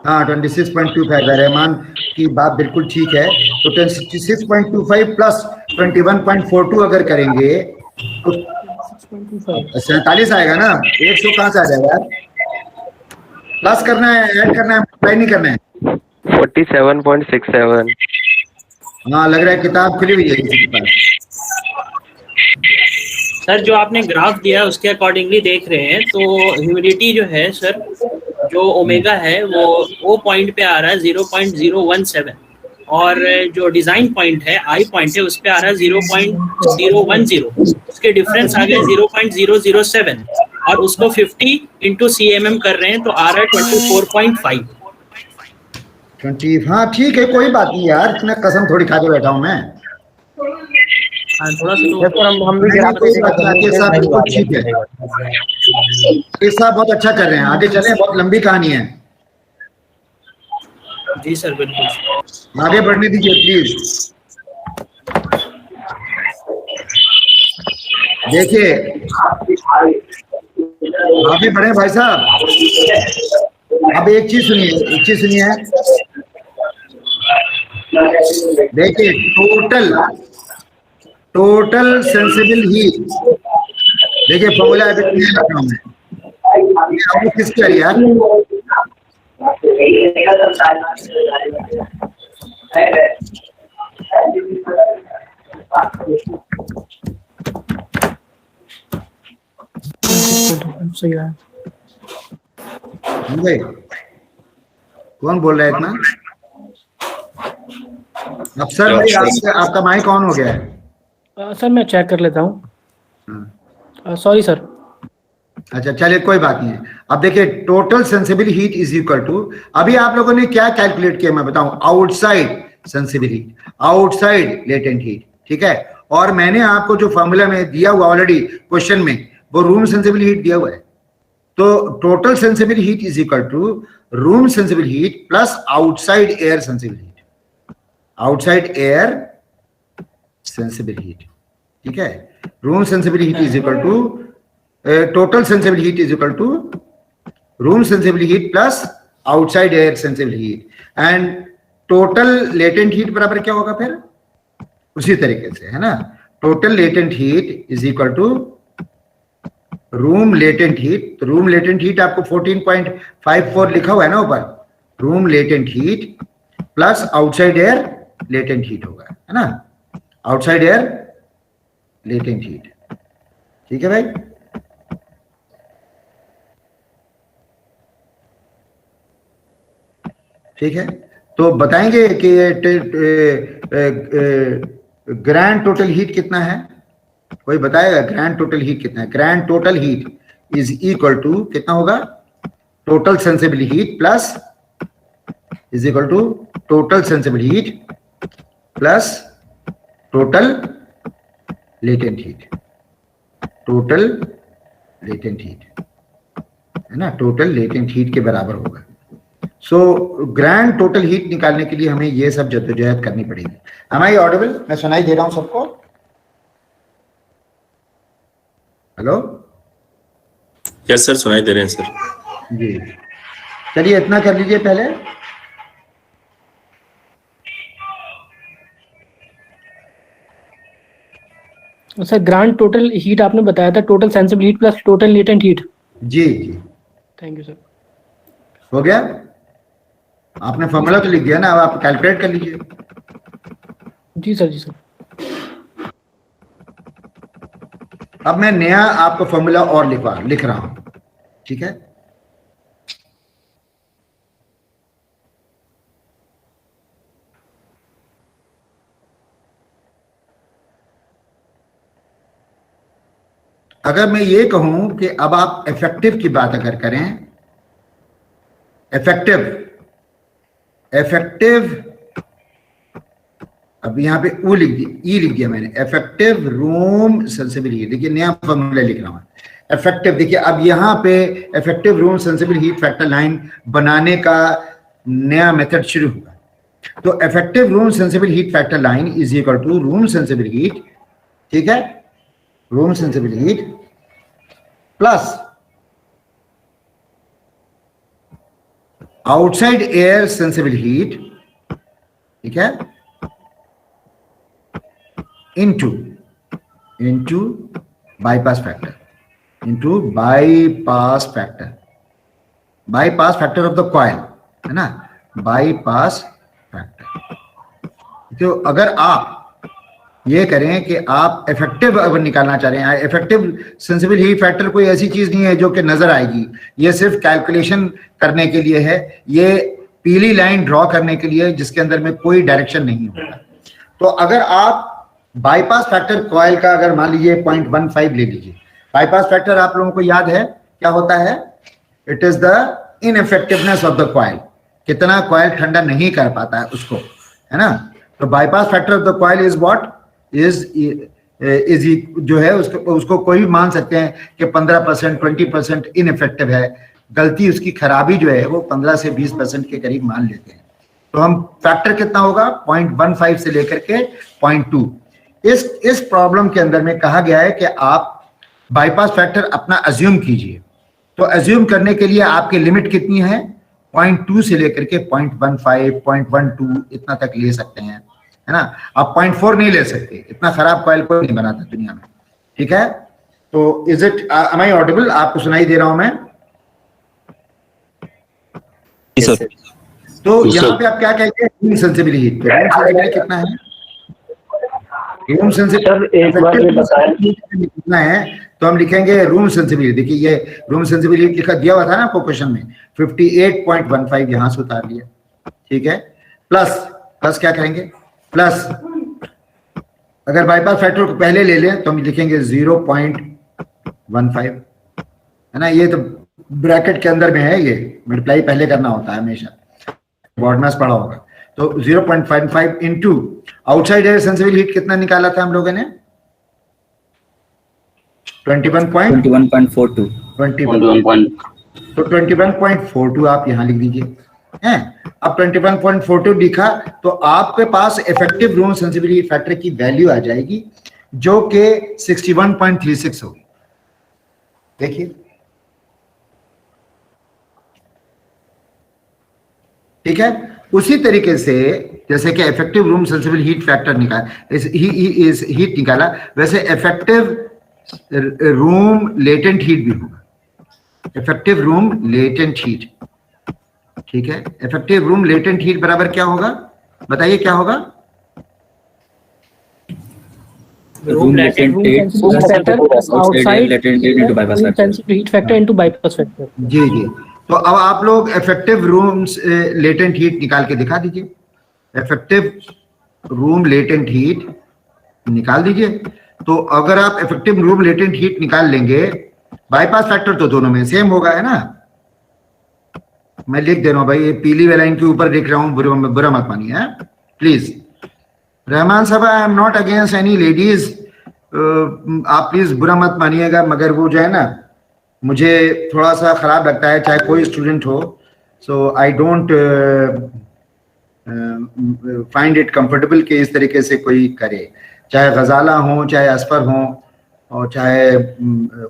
हाँ 26.25 है। रहमान की बात बिल्कुल ठीक है। तो 26.25 प्लस 21.42 अगर करेंगे तो 47 आएगा ना। 100 कहाँ से आ जाएगा यार? प्लस करना है, ऐड करना है, मल्टीप्लाई नहीं करना है। 47.67। हाँ लग रहा है किताब खुली हुई है किसी के पास। सर जो आपने ग्राफ दिया है उसके अकॉर्डिंगली देख रहे हैं तो ह्यूमिडिटी जो है सर, जो ओमेगा है वो पॉइंट पे आ रहा है 0.017 और जो डिजाइन पॉइंट है आई पॉइंट है उस पे आ रहा है 0.010। उसके डिफरेंस आ गया 0.007 और उसको 50 इंटू CMM कर रहे हैं तो आ रहा है 24.5। 20। हाँ ठीक है, कोई बात नहीं यार, इतना कसम थोड़ी खा के बैठा हूँ मैं। हाँ थोड़ा सा यस सर, हम भी नहीं, कोई बात नहीं, ये साहब बिल्कुल ठीक है। ये साहब बहुत अच्छा कर रहे हैं, आगे चलें, बहुत लंबी कहानी है। जी सर बिल्कुल आगे बढ़ने दीजिए प्लीज। देखिए आगे बढ़े भाई साहब। अब एक चीज सुनिए, देखिए टोटल सेंसिबल हीट, देखिए फॉर्मूला अभी नहीं रखा हूं मैं, ये किसका है यार? सही है। कौन बोल रहा है इतना? अफसर भाई आपका माइक ऑन हो गया है। सर मैं चेक कर लेता हूँ। Sorry sir. अच्छा चलिए कोई बात नहीं है। अब देखिए total sensible heat is equal to, अभी आप लोगों ने क्या कैलकुलेट किया मैं बताऊं, outside sensible heat, outside latent heat, ठीक है। और मैंने आपको जो फॉर्मूला में दिया हुआ ऑलरेडी क्वेश्चन में, वो रूम सेंसिबल हीट दिया हुआ है। तो total sensible heat is equal to room sensible heat plus outside air sensible heat, outside air sensible heat, ठीक है। Room sensible heat is equal to total sensible heat is equal to room sensible heat plus outside air sensible heat, and total latent heat बराबर क्या होगा फिर उसी तरीके से, है ना, total latent heat is equal to room latent heat. तो रूम लेटेंट हीट आपको 14.54 लिखा हुआ है ना ऊपर, room latent heat plus outside air latent heat होगा, है ना, आउटसाइड एयर लेटेंट हीट। ठीक है भाई, ठीक है। तो बताएंगे कि ग्रैंड टोटल हीट कितना है, कोई बताएगा ग्रैंड टोटल हीट कितना है? Grand total heat is equal to कितना होगा, total sensible heat plus is equal to total sensible heat plus total latent heat, total latent heat, है ना, टोटल लेटेंट हीट के बराबर होगा। सो ग्रैंड टोटल हीट निकालने के लिए हमें ये सब जद्दोजहद करनी पड़ेगी। Am I audible? मैं सुनाई दे रहा हूं सबको? हेलो, यस सर, सुनाई दे रहे हैं सर जी। चलिए इतना कर लीजिए पहले। सर ग्रांड टोटल हीट आपने बताया था, total sensible heat plus total latent heat. जी जी, थैंक यू सर। हो गया, आपने फॉर्मूला तो लिख दिया ना, अब आप कैलकुलेट कर लीजिए। जी सर, जी सर। अब मैं नया आपको फॉर्मूला और लिख रहा हूं, ठीक है। अगर मैं ये कहूं कि अब आप इफेक्टिव की बात अगर करें, इफेक्टिव अब यहां पे U लिख दिया, ई लिख दिया मैंने, इफेक्टिव रूम सेंसिबल हीट। देखिए नया फॉर्मूला लिख रहा हूं इफेक्टिव। देखिए अब यहां पे effective room sensible heat factor line बनाने का नया मेथड शुरू हुआ। तो effective room sensible heat factor line is equal to room sensible heat, ठीक है, room sensible heat plus outside air sensible heat, ठीक है, into bypass factor, into bypass factor of the coil, है ना, बाईपास फैक्टर। तो अगर आप ये करें कि आप इफेक्टिव अगर निकालना चाह रहे हैं, इफेक्टिव सेंसिबल हीट फैक्टर कोई ऐसी चीज नहीं है जो कि नजर आएगी, ये सिर्फ कैलकुलेशन करने के लिए है, ये पीली लाइन ड्रॉ करने के लिए जिसके अंदर में कोई डायरेक्शन नहीं होगा। तो अगर आप बाईपास फैक्टर कॉइल का अगर मान लीजिए 0.15 ले लीजिए, बाईपास फैक्टर आप लोगों को याद है क्या होता है, it is the इनइफेक्टिवनेस of the coil, कितना कॉइल ठंडा नहीं कर पाता है उसको, है ना। तो bypass factor of the coil is what is जो है उसको कोई भी मान सकते हैं कि 15% 20% इनइफेक्टिव है, गलती उसकी खराबी जो है वो 15 से 20% के करीब मान लेते हैं। तो हम फैक्टर कितना होगा 0.15 से लेकर के 0.2। इस प्रॉब्लम के अंदर में कहा गया है कि आप बाईपास फैक्टर अपना अज्यूम कीजिए। तो अज्यूम करने के लिए आपकी लिमिट कितनी है, 0.2 से लेकर के 0.15 0.12 इतना तक ले सकते हैं, है ना। आप 0.4 नहीं ले सकते, इतना खराब कॉइल कोई नहीं बनाता दुनिया में, ठीक है। तो is it am I audible, आपको सुनाई दे रहा हूं मैं? तो यहाँ पे आप क्या कहते हैं, रूम सेंसिबल हीट, कितना है रूम सेंसिबल कितना है, तो हम लिखेंगे रूम सेंसिबल। देखिए ये रूम सेंसिबल हीट लिखा दिया हुआ था ना आपको क्वेश्चन में, 58.15 यहां से उतार लिया, ठीक है। प्लस क्या करेंगे, प्लस अगर बाईपास फैक्टर को पहले ले लें तो हम लिखेंगे 0.15, है ना। ये तो ब्रैकेट के अंदर में है, ये मल्टीप्लाई पहले करना होता है हमेशा, बोर्ड में पढ़ा होगा। तो 0.55 into outside air sensible heat कितना निकाला था हम लोगों ने, 21.42। तो 21.42 आप यहां लिख दीजिए हैं। अब 21.42 लिखा तो आपके पास effective room sensible heat factor की वैल्यू आ जाएगी जो कि 61.36 होगी। देखिए ठीक है। उसी तरीके से जैसे कि effective room sensible heat factor heat निकाला, वैसे इफेक्टिव रूम लेटेंट हीट भी होगा, इफेक्टिव रूम लेटेंट हीट। ठीक है, इफेक्टिव रूम लेटेंट हीट बराबर क्या होगा, बताइए क्या होगा? Room latent heat factor into bypass factor. जी जी, तो अब आप लोग इफेक्टिव रूम लेटेंट हीट निकाल के दिखा दीजिए। इफेक्टिव रूम लेटेंट हीट निकाल दीजिए। तो अगर आप इफेक्टिव रूम लेटेंट हीट निकाल लेंगे, बाईपास फैक्टर तो दोनों में सेम होगा, है ना। मैं लिख दे रहा हूं भाई, ये पीली वाली लाइन के ऊपर लिख रहा हूं, बुरा मत मानिए प्लीज। रहमान साहब, I am not against any ladies, आप प्लीज बुरा मत मानिएगा, मगर वो जो है ना, मुझे थोड़ा सा खराब लगता है, चाहे कोई स्टूडेंट हो, so I don't find it comfortable कि इस तरीके से कोई करे, चाहे गजाला हो, चाहे असफर हो, और चाहे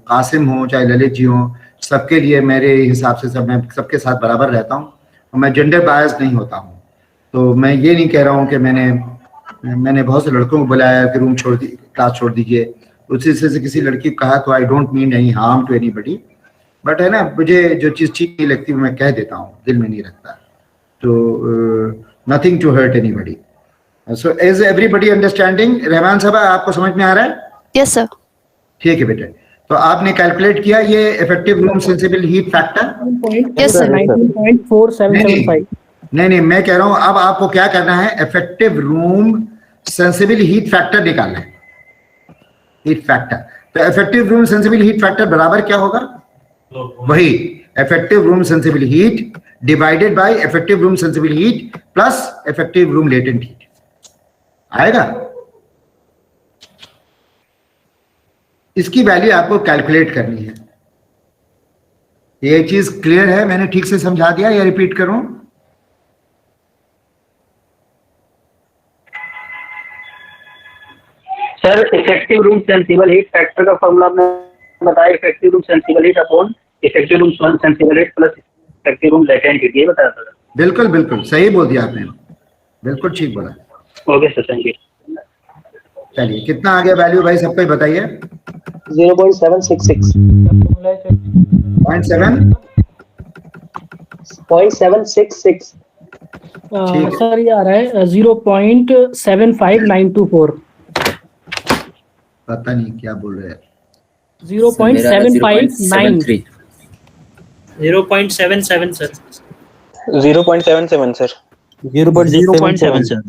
कासिम हो, चाहे ललित जी हो, सबके लिए मेरे हिसाब से मैं सबके साथ बराबर रहता हूँ और मैं जेंडर बायस नहीं होता हूँ। तो मैं ये नहीं कह रहा हूँ कि मैंने बहुत से लड़कों को बुलाया कि रूम छोड़ दी, क्लास छोड़ दीजिए, उसी से किसी लड़की को कहा, तो I don't mean any harm to anybody, but है ना, मुझे जो चीज़ ठीक नहीं लगती वो मैं कह देता हूँ, दिल में नहीं रखता। तो nothing to hurt anybody. So is everybody understanding? Rahman साहब, आपको समझ में आ रहा है? Yes sir. ठीक है बेटे, तो आपने कैलकुलेट किया ये effective room sensible heat factor? Yes sir. 19.4775। नहीं, मैं कह रहा हूं अब आपको क्या करना है, effective room sensible heat factor निकालना है, हीट फैक्टर। तो effective room sensible heat factor बराबर क्या होगा? वही effective room sensible heat divided bye effective room sensible heat plus effective room latent heat आएगा। इसकी वैल्यू आपको कैलकुलेट करनी है। ये चीज क्लियर है? मैंने ठीक से समझा दिया या रिपीट करूं? Sir, effective room sensible heat factor का फॉर्मूला आपने बताया, effective room sensible heat upon effective room sensible heat plus effective room latent heat, ये बताया था। बिल्कुल बिल्कुल सही बोल दिया आपने, बिल्कुल ठीक बोला। Okay sir, thank you. चलिए, कितना आ गया वैल्यू भाई, सबको ही बताइए। 0.766। 0.766। सर ये आ रहा है 0.75924। पता नहीं क्या बोल रहे हैं। 0.759। 0.77 सर। 0.77 सर। 0.07 सर।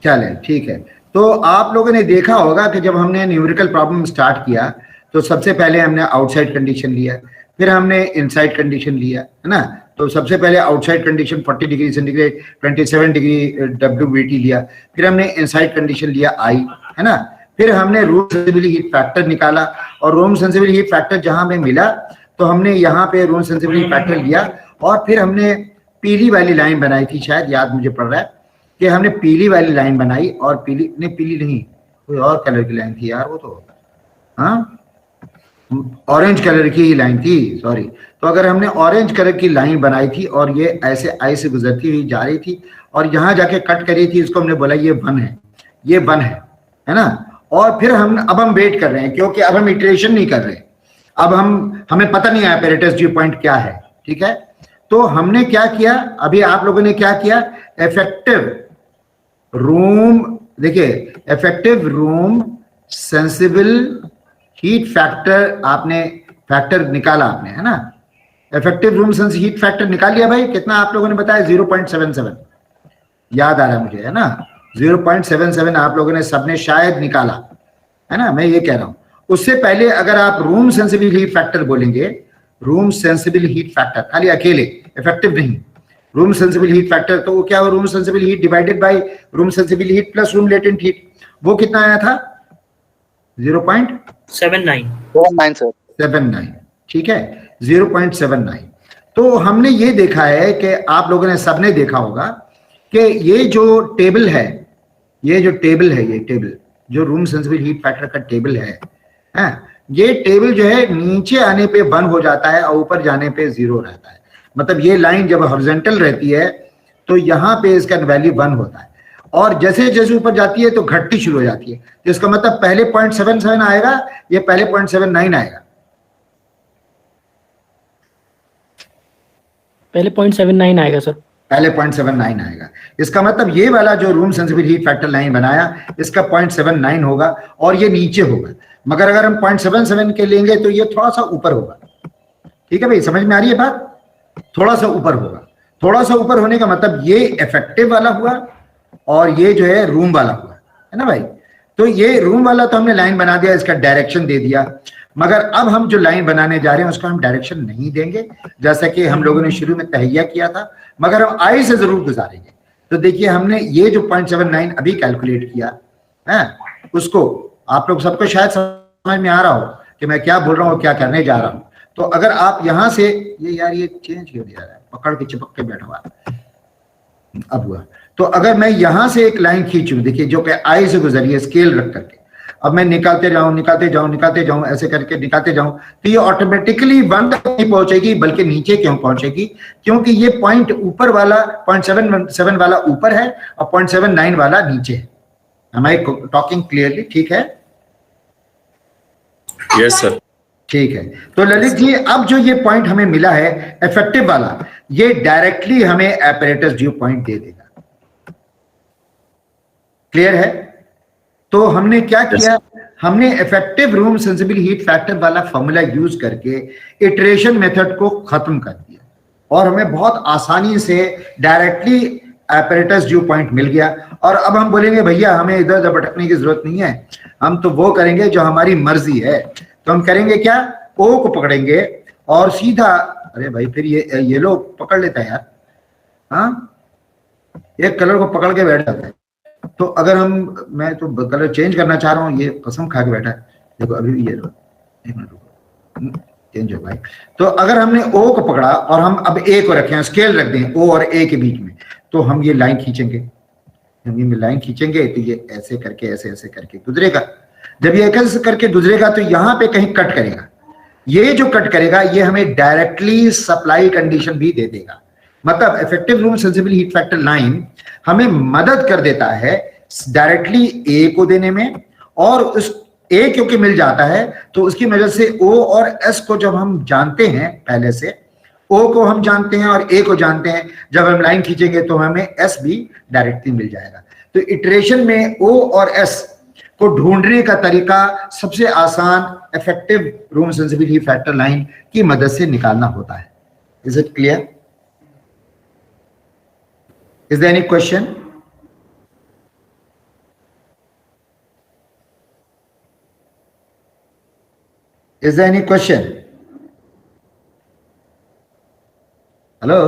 चले ठीक है। तो आप लोगों ने देखा होगा कि जब हमने न्यूमेरिकल प्रॉब्लम स्टार्ट किया तो सबसे पहले हमने आउटसाइड कंडीशन लिया, फिर हमने इनसाइड कंडीशन लिया, है ना। तो सबसे पहले outside condition 40 degree centigrade 27 degree WBT लिया, फिर हमने इनसाइड कंडीशन लिया I, है ना। फिर हमने रूम सेंसिबल हीट फैक्टर निकाला और रूम सेंसिबल हीट फैक्टर जहां हमें मिला तो हमने यहाँ पे रूम सेंसिबल हीट फैक्टर लिया और फिर हमने पीली वाली लाइन बनाई थी, शायद याद मुझे पड़ रहा है कि हमने पीली वाली लाइन बनाई और पीली नहीं कोई और कलर की लाइन थी यार, वो तो हाँ ऑरेंज कलर की ही लाइन थी, सॉरी। तो अगर हमने ऑरेंज कलर की लाइन बनाई थी और ये ऐसे आई से गुजरती हुई जा रही थी और यहाँ जाके कट करी थी, इसको हमने बोला ये 1 है, ये 1 है ना। और फिर अब हम वेट कर रहे हैं क्योंकि अब हम इटरेशन नहीं कर रहे, अब हमें पता नहीं है एपैरेटस ड्यू पॉइंट क्या है, ठीक है। तो हमने क्या किया, अभी आप लोगों ने क्या किया, इफेक्टिव रूम, देखिए effective room sensible heat factor आपने फैक्टर निकाला आपने, है ना। Effective room sensible heat factor निकाल लिया भाई, कितना आप लोगों ने बताया 0.77 याद आ रहा है मुझे, है ना। 0.77 आप लोगों ने सबने शायद निकाला, है ना। मैं ये कह रहा हूं उससे पहले अगर आप रूम सेंसिबल हीट फैक्टर बोलेंगे, रूम सेंसिबल हीट फैक्टर खाली अकेले, इफेक्टिव नहीं, रूम सेंसिबल हीट फैक्टर, तो वो क्या हो, room sensible heat divided by room sensible heat plus room latent heat, वो कितना आया था 0.79 सर। 79, ठीक है 0.79। तो हमने ये देखा है कि आप लोगों ने सबने देखा होगा कि ये जो टेबल है, ये टेबल जो रूम सेंसिबल हीट फैक्टर का टेबल है, ये टेबल जो है नीचे आने पे 1 हो जाता है और ऊपर जाने पे 0 रहता है। मतलब ये लाइन जब हॉरिजॉन्टल रहती है तो यहाँ पे इसका वैल्यू 1 होता है, और जैसे जैसे ऊपर जाती है तो घटती शुरू हो जाती है। तो इसका मतलब पहले 0.77 आएगा, ये पहले 0.79 आएगा, पहले 0.79 आएगा सर, पहले 0.79 आएगा। इसका मतलब ये वाला जो room sensible heat factor line बनाया इसका 0.79 होगा और ये नीचे होगा। मगर अगर हम 0.77 के लेंगे तो ये थोड़ा सा ऊपर होगा। ठीक है भाई, समझ में आ रही है बात? थोड़ा सा ऊपर होगा। थोड़ा सा ऊपर होने का मतलब ये इफेक्टिव वाला हुआ और ये जो है रूम वाला हुआ, है ना भाई? तो ये रूम वाला तो हमने लाइन बना दिया, इसका डायरेक्शन दे दिया, मगर अब हम जो लाइन बनाने जा रहे हैं उसका हम डायरेक्शन नहीं देंगे, जैसा कि हम लोगों ने शुरू में तहैया किया था, मगर हम आई से जरूर गुजारेंगे। तो देखिए हमने ये जो 0.79 अभी कैलकुलेट किया है, उसको आप लोग सबको शायद समझ में आ रहा हो कि मैं क्या बोल रहा हूँ, क्या करने जा रहा हूँ। तो अगर आप यहां से ये चेंज क्यों दिया रहा है, पकड़ के चिपक के बैठा हुआ अब हुआ। तो अगर मैं यहां से एक लाइन खींचूं, देखिए जो कि आई से गुजरी है स्केल रख करके, अब मैं निकालते जाऊं ऐसे करके निकालते जाऊं, तो ये ऑटोमेटिकली 1 तक नहीं पहुंचेगी, बल्कि नीचे क्यों पहुंचेगी? क्योंकि ये पॉइंट ऊपर वाला 0.77 वाला ऊपर है और 0.79 वाला नीचे है। Am I talking clearly? ठीक है, यस सर। ठीक है। तो ललित जी अब जो ये पॉइंट हमें मिला है इफेक्टिव वाला, ये डायरेक्टली हमें एपरेटस ड्यू पॉइंट दे देगा। क्लियर है? तो हमने क्या किया, हमने effective room sensible heat factor वाला फॉर्मूला यूज करके इटरेशन मेथड को खत्म कर दिया और हमें बहुत आसानी से डायरेक्टली एपरेटस ड्यू पॉइंट मिल गया। और अब हम बोलेंगे भैया हमें इधर उधर भटकने की जरूरत नहीं है, हम तो वो करेंगे जो हमारी मर्जी है। तो हम करेंगे क्या, ओ को पकड़ेंगे और सीधा, अरे भाई फिर ये येलो पकड़ लेता है यार, हाँ एक कलर को पकड़ के बैठ जाता है। तो अगर मैं तो कलर चेंज करना चाह रहा हूँ, ये कसम खा के बैठा है, देखो अभी भी ये एक मिनट रुको, चेंज हो भाई। तो अगर हमने ओ को पकड़ा और हम अब ए को रखें, स्केल रख दें ओ और ए के बीच में, तो हम ये लाइन खींचेंगे, हम ये लाइन खींचेंगे तो ये ऐसे करके ऐसे करके गुजरेगा। जब ये ऐसे करके गुजरेगा तो यहां पे कहीं कट करेगा, ये जो कट करेगा ये हमें डायरेक्टली सप्लाई कंडीशन भी दे देगा। मतलब effective room sensible heat factor line हमें मदद कर देता है डायरेक्टली ए को देने में, और उस ए क्योंकि मिल जाता है तो उसकी वजह से ओ और एस को जब हम जानते हैं, पहले से ओ को हम जानते हैं और ए को जानते हैं, जब हम लाइन खींचेंगे तो हमें एस भी डायरेक्टली मिल जाएगा। तो इटरेशन में ओ और एस को ढूंढने का तरीका सबसे आसान effective room sensible heat factor line की मदद से निकालना होता है। Is it clear? Is there any question? Is there any question? Hello?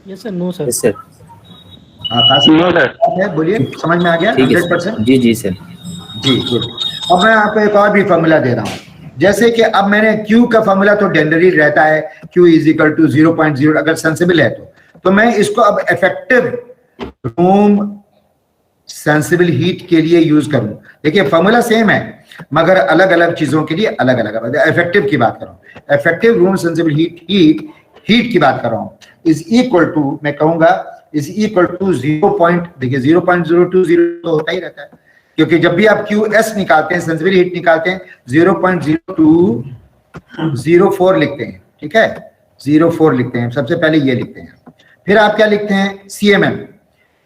Yes sir, no sir. Yes sir. बोलिए, समझ में आ गया? 100%? जी जी सर। जी गुड। अब मैं आपको एक और भी फॉर्मूला दे रहा हूं, जैसे कि अब मैंने Q का फॉर्मूला तो जनरली रहता है Q = 0.0 अगर सेंसिबल है तो मैं इसको अब इफेक्टिव रूम सेंसिबल हीट के लिए यूज करूं। देखिए फॉर्मूला सेम है मगर अलग अलग चीजों के लिए अलग अलग। इफेक्टिव की बात कर रहा हूं, इफेक्टिव रूम सेंसिबल हीट की बात कर रहा हूं, इज इक्वल टू, मैं कहूंगा इज इक्वल टू 0. देखिए 0.020 तो होता ही रहता है, क्योंकि जब भी आप QS निकालते हैं, सेंसिबल हीट निकालते हैं, 0.0204 लिखते हैं। ठीक है, 04 लिखते हैं, सबसे पहले ये लिखते हैं, फिर आप क्या लिखते हैं, CMM।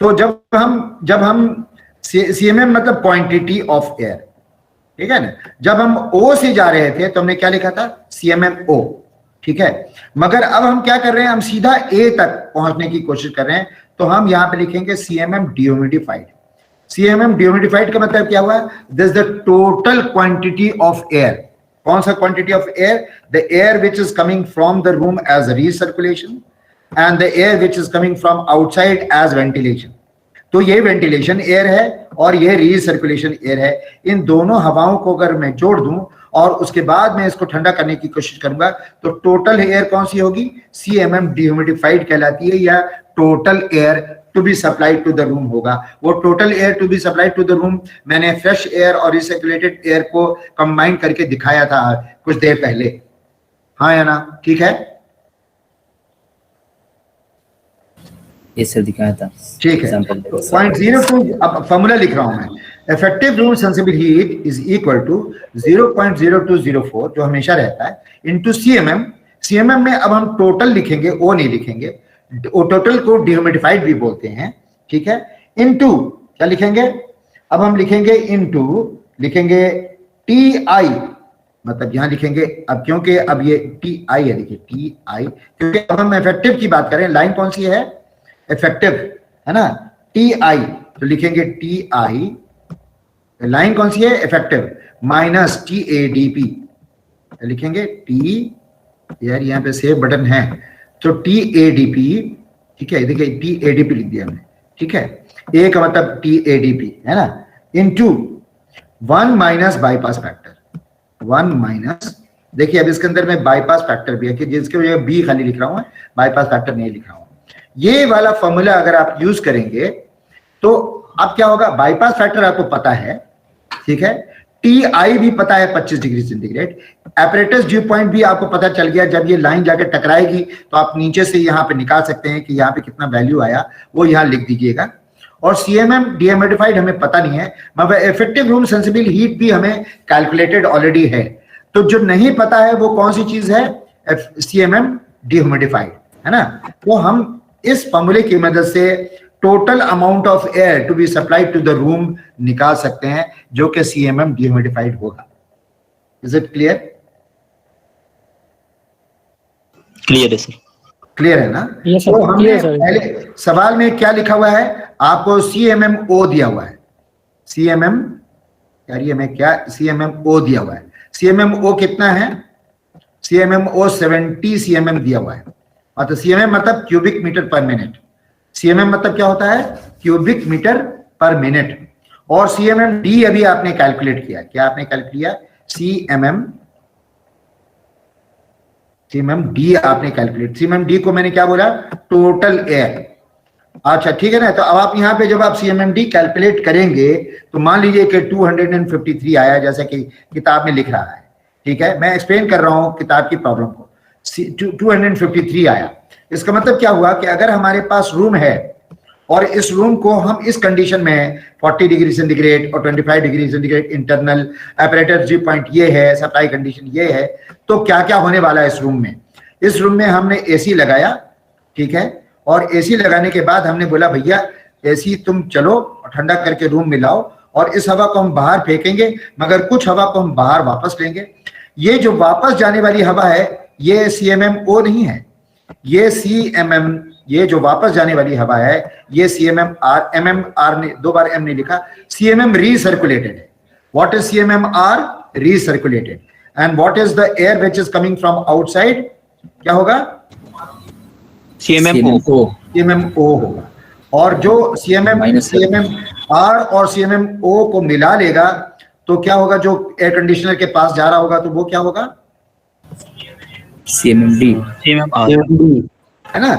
तो जब हम CMM मतलब क्वांटिटी ऑफ एयर, ठीक है ना। जब हम O से जा रहे थे तो हमने क्या लिखा था, CMMO। ठीक है, मगर अब हम क्या कर रहे हैं, हम सीधा A तक पहुंचने की कोशिश कर रहे हैं, तो हम यहां पे लिखेंगे CMM डिह्यूमिडिफाइड। CMM डिह्यूमिडिफाइड का मतलब क्या हुआ, this the total quantity of air. कौन सा quantity of air, the air which is coming from the room as recirculation and the air which is coming from outside as ventilation। तो ये ventilation air है और ये recirculation air है। इन दोनों हवाओं को अगर मैं जोड़ दूं और उसके बाद मैं इसको ठंडा करने की कोशिश करूंगा तो टोटल एयर कौन सी होगी, CMM डिह्यूमिडिफाइड कहलाती है, या total air to be supplied to the room होगा। वो total air to be supplied to the room मैंने फ्रेश एयर और रिसर्कुलेटेड एयर को कंबाइन करके दिखाया था कुछ देर पहले, हाँ या ना? ठीक है, ये सर दिखाया था। ठीक है, एग्जांपल 0.02 अब फॉर्मूला लिख रहा हूं मैं, effective room sensible heat is equal to 0.0204 जो हमेशा रहता है इनटू सीएमएम। सीएमएम में अब हम टोटल लिखेंगे, ओ नहीं लिखेंगे, टोटल को डिह्यूमिडिफाइड भी बोलते हैं, ठीक है, इनटू क्या लिखेंगे, अब हम लिखेंगे इनटू, लिखेंगे टी आई, मतलब यहां लिखेंगे अब, क्योंकि अब ये टी आई है, देखिए टी आई, क्योंकि अब हम इफेक्टिव की बात करें, लाइन कौन सी है, इफेक्टिव है ना, टी आई, तो लिखेंगे टी आई, लाइन कौन सी है, effective, minus T A D P, लिखेंगे टी, यार यहाँ पे सेव बटन है, तो टी ए डी पी, ठीक है, देखिए टी ए डी पी लिख दिया हमने, ठीक है, ए का मतलब टी ए डी पी है ना, into 1 minus bypass factor, 1 minus, देखिए अब इसके अंदर में बाईपास फैक्टर भी है कि जिसके वजह बी खाली लिख रहा हूं, बाईपास फैक्टर नहीं लिख रहा हूं। ये वाला फॉर्मूला अगर आप यूज करेंगे तो अब क्या होगा, बाईपास फैक्टर आपको पता है, ठीक है, टी आई भी पता है 25 degree centigrade, apparatus due point भी आपको पता चल गया, जब ये लाइन जाकर टकराएगी तो आप नीचे से यहाँ पे निकाल सकते हैं कि यहाँ पे कितना वैल्यू आया, वो यहाँ लिख दीजिएगा। और सीएमएम डीह्यूमिडिफाइड हमें पता नहीं है, मगर इफेक्टिव रूम सेंसिबल हीट भी हमें कैलकुलेटेड ऑलरेडी है, तो जो नहीं पता है वो कौन सी चीज है, सीएमएम डीह्यूमिडिफाइड, है ना। तो हम इस फॉर्मूले की मदद से total amount of air to be supplied to the room निकाल सकते हैं, जो कि सीएमएम डीह्यूमिडिफाइड होगा। Is it clear? क्लियर है सर। क्लियर है ना? Yes, तो हमने yes, sir. पहले सवाल में क्या लिखा हुआ है, आपको CMMO दिया हुआ है, CMM, यार ये मैं क्या, CMMO दिया हुआ है, CMMO कितना है, CMMO 70 CMM दिया हुआ है, और तो CMM मतलब cubic metre per minute, CMM मतलब क्या होता है, क्यूबिक मीटर पर मिनट, और CMMD अभी आपने कैलकुलेट किया, क्या आपने कैलकुलेट किया, CMMD आपने कैलकुलेट, CMMD को मैंने क्या बोला, टोटल एयर। अच्छा ठीक है ना, तो अब आप यहाँ पे जब आप CMMD कैलकुलेट करेंगे तो मान लीजिए कि 253 आया, जैसा कि किताब में लिख रहा है, ठीक है, मैं एक्सप्लेन कर रहा हूं किताब की प्रॉब्लम को, 253 आया, इसका मतलब क्या हुआ कि अगर हमारे पास रूम है और इस रूम को हम इस कंडीशन में 40 डिग्री सेंटीग्रेड और 25 degree centigrade internal, apparatus due point ये है, सप्लाई कंडीशन ये है, तो क्या क्या होने वाला है इस रूम में। इस रूम में हमने एसी लगाया, ठीक है, और एसी लगाने के बाद हमने बोला भैया एसी तुम चलो ठंडा करके रूम में लाओ, और इस हवा को हम बाहर फेंकेंगे, मगर कुछ हवा को हम बाहर वापस लेंगे। ये जो वापस जाने वाली हवा है ये CMMO नहीं है, ये CMM, ये जो वापस जाने वाली हवा है ये CMMR, MMR ने दो बार M नहीं लिखा, CMM रीसर्कुलेटेड है। What is CMMR? Recirculated. And what is the air which is coming from outside, क्या होगा, CMMO होगा। और जो CMMR और CMMO को मिला लेगा तो क्या होगा, जो एयर कंडीशनर के पास जा रहा होगा तो वो क्या होगा, CMMD, है ना,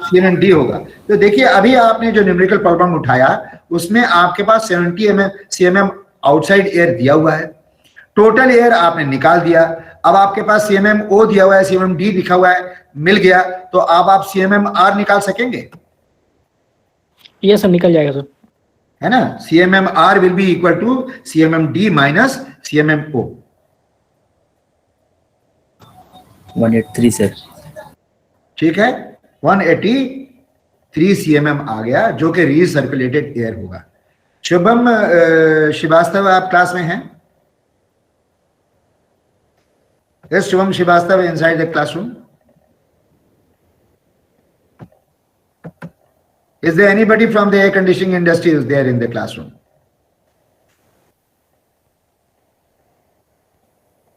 CMMD होगा। तो देखिए अभी आपने जो न्यूमेरिकल प्रॉब्लम उठाया उसमें आपके पास 70 CMM आउटसाइड एयर दिया हुआ है, टोटल एयर आपने निकाल दिया, अब आपके पास CMMO दिया हुआ है, CMMD लिखा हुआ है, मिल गया, तो अब आप CMMR निकाल सकेंगे? यस सर, निकल जाएगा सर, है ना। CMMR will be equal to CMMD minus CMMO। 183 sir, ठीक है, 183 CMM आ गया, जो कि रीसर्कुलेटेड एयर होगा। शुभम श्रीवास्तव आप क्लास में हैं? Yes, Shubham Srivastava inside the classroom. Is there anybody from the air conditioning industry who's there in the classroom?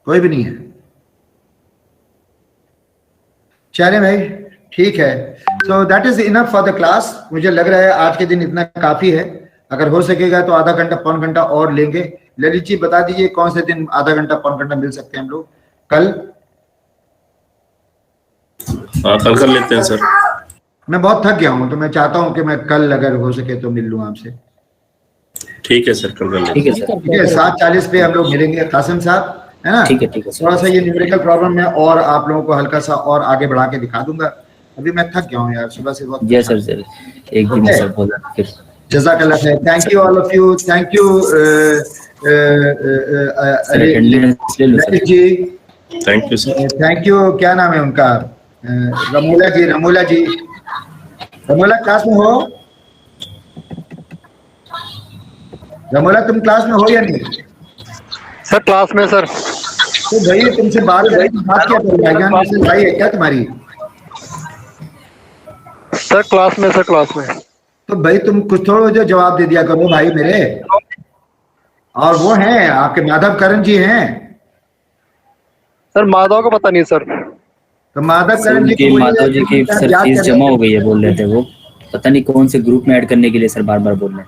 कोई भी नहीं है। चले भाई, ठीक है, so that is enough for the class। मुझे लग रहा है आज के दिन इतना काफी है, अगर हो सकेगा तो आधा घंटा पौन घंटा और लेंगे। ललित जी बता दीजिए कौन से दिन आधा घंटा पौन घंटा मिल सकते हैं हम लोग? कल? कल कर लेते हैं सर। मैं बहुत थक गया हूं तो मैं चाहता हूं कि मैं कल अगर हो सके तो मिल लूं आपसे। ठीक है सर, कल कर लेते हैं। ठीक है, 7:40 पे हम लोग मिलेंगे, कासिम साहब, है ना। ठीक है, ठीक है। थोड़ा सा ये न्यूमेरिकल प्रॉब्लम में और आप लोगों को हल्का सा और आगे बढ़ा के दिखा दूंगा, अभी मैं थक गया हूँ यार, सुबह से बहुत। यस सर सर, एक दिन Okay. सब होगा फिर। जज़ाकल्लाह खैर, thank you all of you, thank you sir attendance ले लो सर। जी, thank you sir. Thank you. क्या नाम है उनका? रमूला जी, रमूला जी, रमूला क्लास में हो? रमूला तुम क्लास में हो या नहीं? सर क्लास में सर। तो भाई तुमसे बात क्या करो, भाईजान मैसेज भाई है क्या तुम्हारी? सर क्लास में, सर क्लास में। तो भाई तुम कुछ थोड़ा जो जवाब दे दिया करो भाई मेरे। और वो हैं आपके माधव करण जी हैं। सर माधव को पता नहीं सर। तो माधव करण जी उनकी को माधव जी की सर फीस जमा हो गई है बोल रहे थे वो, पता नहीं कौन से ग्रुप में ऐड करने के लिए सर बार बार बोल रहे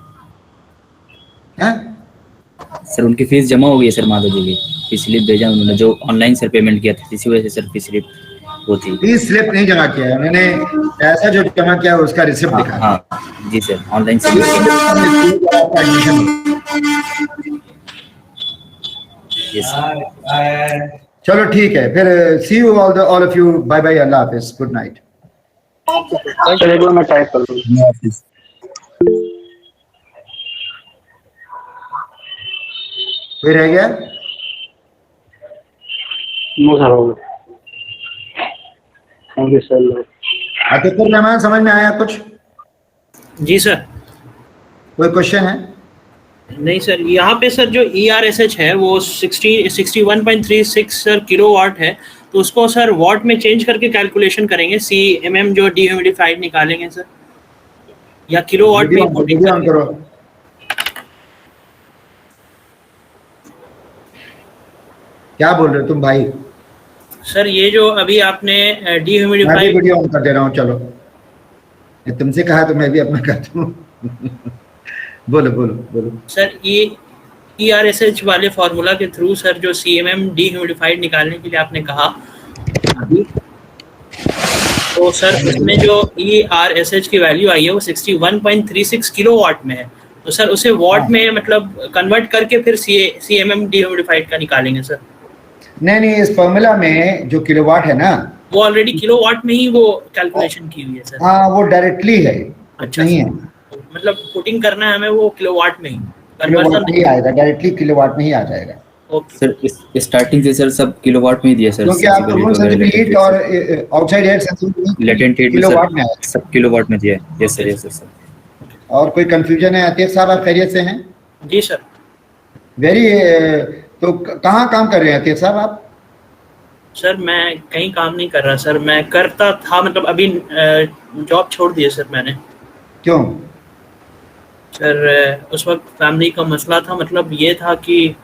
हैं। सर उनकी फीस जमा हो गई है सर, माधव जी की फीस स्लिप भेजा उन्होंने, जो ऑनलाइन सर पेमेंट किया था, इसी वजह से सर फीस स्लिप वो थी। फीस स्लिप नहीं जमा किया है उन्होंने, पैसा जो जमा किया उसका रिसिप्ट दिखा। हाँ जी सर, ऑनलाइन से चलो ठीक है फिर, see you all of you, bye bye, अल्लाह हाफिज, गुड नाइट। चलिए मैं टाइप कर दूँ। कोई रह गया? नो सर, हो गया। Thank you sir. Atiqur Rahman, समझ में आया कुछ? जी सर। कोई क्वेश्चन है? नहीं सर, यहाँ पे सर जो ERSH है वो 61.36 सर किलोवाट है, तो उसको सर वॉट में चेंज करके कैलकुलेशन करेंगे, CMM जो डिह्यूमिडिफाइड निकालेंगे सर, या किलोवाट में वीडियो ऑन करो। क्या बोल रहे हो तुम भाई? सर ये जो अभी आपने डिह्यूमिडिफाइड, वीडियो ऑन कर दे रहा हूँ, चलो ये तुमसे कहा तो मैं भी अपना करता हूँ। बोलो बोलो बोलो सर। ये ERSH वाले फॉर्मूला के थ्रू सर जो CMM डिह्यूमिडिफाइड निकालने के लिए आपने कहा, तो सर उसमें जो ERSH की वैल्यू आई है वो 61.36 किलोवाट में है, तो सर उसे वॉट में मतलब कन्वर्ट करके फिर CMM डिह्यूमिडिफाइड का निकालेंगे सर। नहीं, इस फॉर्मूला में जो किलोवाट है ना, वो ऑलरेडी किलोवाट में ही वो कैलकुलेशन की हुई है सर। हाँ, वो डायरेक्टली है। अच्छा नहीं है, मतलब पुटिंग करना है हमें वो किलोवाट में ही, किलोवाट में ही आएगा, डायरेक्टली किलोवाट में ही आ जाएगा। सर स्टार्टिंग से सर सब किलोवाट में ही दिया सर, क्योंकि आप रूम सेंसिटिव हीट और outside air sensitive latent heat kilowatt में आएगा, सब किलोवाट में दिया है। Yes sir, yes sir. और कोई कंफ्यूजन है? अतीक साहब आप खैरियत से हैं? जी सर। वेरी, तो कहाँ काम कर रहे हैं अतीक साहब आप? सर मैं कहीं काम नहीं कर रहा सर, मैं करता था, मतलब अभी जॉब छोड़ दिया सर मैंने। क्यों? सर उस वक्त फैमिली का मसला था, मतलब ये था कि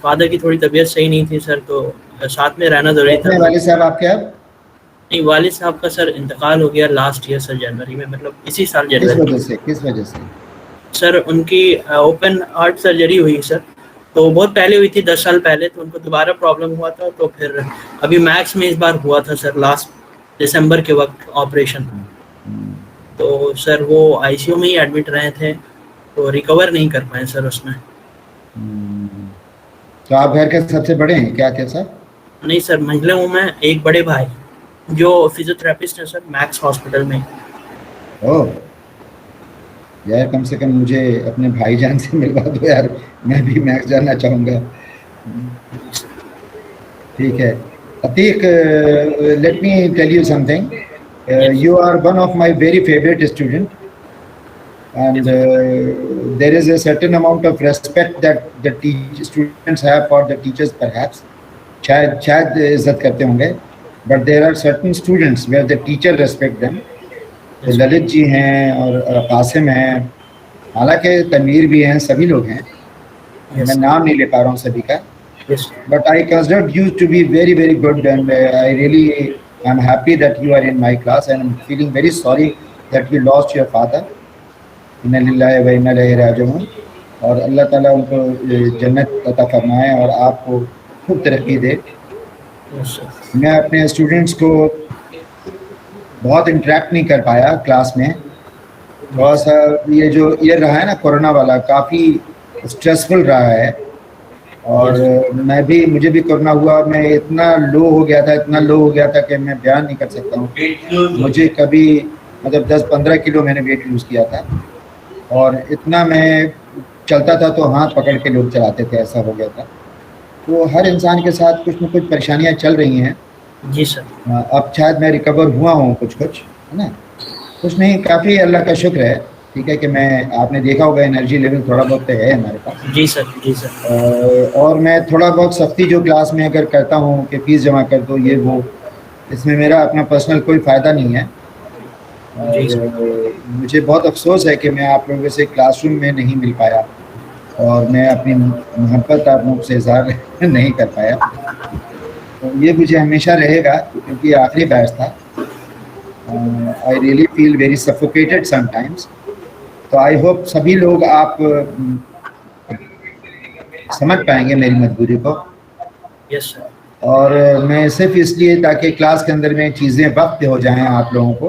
फादर की थोड़ी तबीयत सही नहीं थी सर, तो साथ में रहना जरूरी था। वालिद साहब आपके? अब नहीं, वालिद साहब का सर इंतकाल हो गया लास्ट ईयर सर, जनवरी में, मतलब इसी साल जनवरी। किस वजह से? सर उनकी ओपन हार्ट सर्जरी हुई सर, तो बहुत पहले हुई थी, 10 साल पहले, तो उनको दोबारा प्रॉब्लम हुआ था, तो फिर अभी मैक्स में इस बार हुआ था सर, लास्ट दिसंबर के वक्त ऑपरेशन। तो सर वो ICU में ही एडमिट रहे थे, तो रिकवर नहीं कर पाए सर उसमें। तो आप घर के सबसे बड़े हैं क्या थे सर? नहीं सर, महिला हूँ मैं, एक बड़े भाई जो फिजियोथेरेपिस्ट है सर मैक्स हॉस्पिटल में। ओह यार, कम से कम मुझे अपने भाईजान से मिलवा दो यार, मैं भी मैक्स जाना चाहूँगा। ठीक है Atiq, let me tell you something, you are one of my very favorite student, and there is a certain amount of respect that the students have for the teachers perhaps, शायद इज्जत करते होंगे, but there are certain students where the teacher respect them। Lalit ji हैं और कासिम हैं, हालांकि तनवीर भी हैं, सभी लोग हैं, मैं नाम नहीं ले पा रहा हूँ सभी का, but I consider you to be very very good, and I really I'm happy that you are in my class, and I'm feeling very sorry that you lost your father। इन्ना लिल्लाहि व इन्ना इलैहि राजिऊन, और अल्लाह ताला उनको जन्नत अता फरमाए और आपको खूब तरक्की दे। मैं अपने स्टूडेंट्स को बहुत इंटरेक्ट नहीं कर पाया क्लास में, थोड़ा सा ये जो ईयर रहा है ना कोरोना वाला, काफ़ी स्ट्रेसफुल रहा है, और मुझे भी कोरोना हुआ, मैं इतना लो हो गया था कि मैं बयान नहीं कर सकता हूँ। मुझे कभी मतलब 10-15 किलो मैंने वेट लूज़ किया था, और इतना मैं चलता था तो हाथ पकड़ के लोग चलाते थे, ऐसा हो गया था। तो हर इंसान के साथ कुछ न कुछ परेशानियां चल रही हैं। जी सर। अब शायद मैं रिकवर हुआ हूँ कुछ, है ना, कुछ नहीं, काफ़ी अल्लाह का शुक्र है। ठीक है कि मैं, आपने देखा होगा एनर्जी लेवल थोड़ा बहुत तो है हमारे पास। जी सर, जी सर। और मैं थोड़ा बहुत सख्ती जो क्लास में अगर करता हूँ कि फीस जमा कर दो ये वो, इसमें मेरा अपना पर्सनल कोई फ़ायदा नहीं है। और मुझे बहुत अफसोस है कि मैं आप लोगों से क्लासरूम में नहीं मिल पाया, और मैं अपनी मोहब्बत आप लोगों से इजहार नहीं कर पाया। तो ये मुझे हमेशा रहेगा, क्योंकि आखिरी बैच था। I really feel very suffocated sometimes. तो आई होप सभी लोग आप समझ पाएंगे मेरी मजबूरी को। Yes sir. और मैं सिर्फ इसलिए ताकि क्लास के अंदर में चीज़ें वक्त हो जाएं आप लोगों को,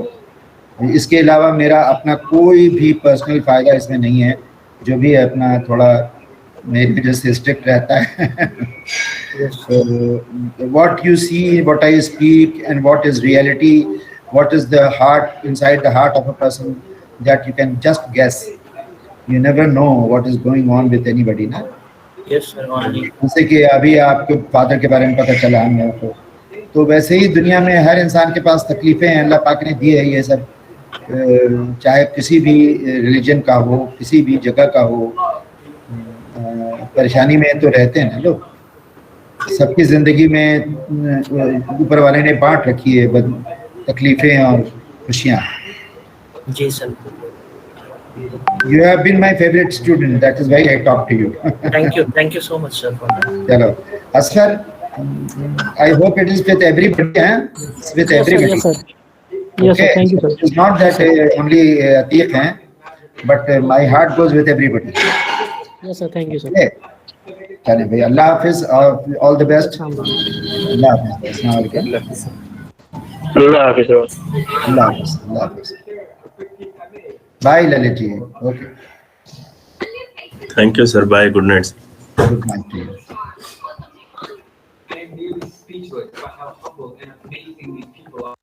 इसके अलावा मेरा अपना कोई भी पर्सनल फ़ायदा इसमें नहीं है। जो भी अपना थोड़ा मेरी वजह से स्ट्रिक्ट रहता है। What you see, what I speak, and what is reality, what is the heart, inside the heart of a person, that you can just guess. You never know what is going on with anybody, ना? Yes sir, only. जैसे कि अभी आपके father के बारे में पता चला हम लोगों को, तो वैसे ही दुनिया में हर इंसान के पास तकलीफें हैं, अल्लाह पाक ने दी है ये सब, चाहे किसी भी रिलीजन का हो, किसी भी जगह का हो, परेशानी में तो रहते हैं ना लोग। सबकी ज़िंदगी में ऊपर वाले ने बांट रखी है तकलीफें और खुशियाँ। जी sir. You have been my favorite student. That is why I talk to you. Thank you so much sir for that. चलो, Asfar, I hope it is with everybody, हैं? With everybody. Yes sir. Yes sir. Thank you sir. It's not that only Atiq हैं, but my heart goes with everybody. Yes sir. Thank you sir. Okay. चले भाई, अल्लाह हाफिज, all the best. अल्लाह हाफिज। अस्सलाम वालेकुम। अल्लाह हाफिज। अल्लाह हाफिज। अल्लाह हाफिज। Bye Lalit ji. Okay, thank you sir, bye, good night. Good night to you. And he was speechless about how humble and amazing these people are.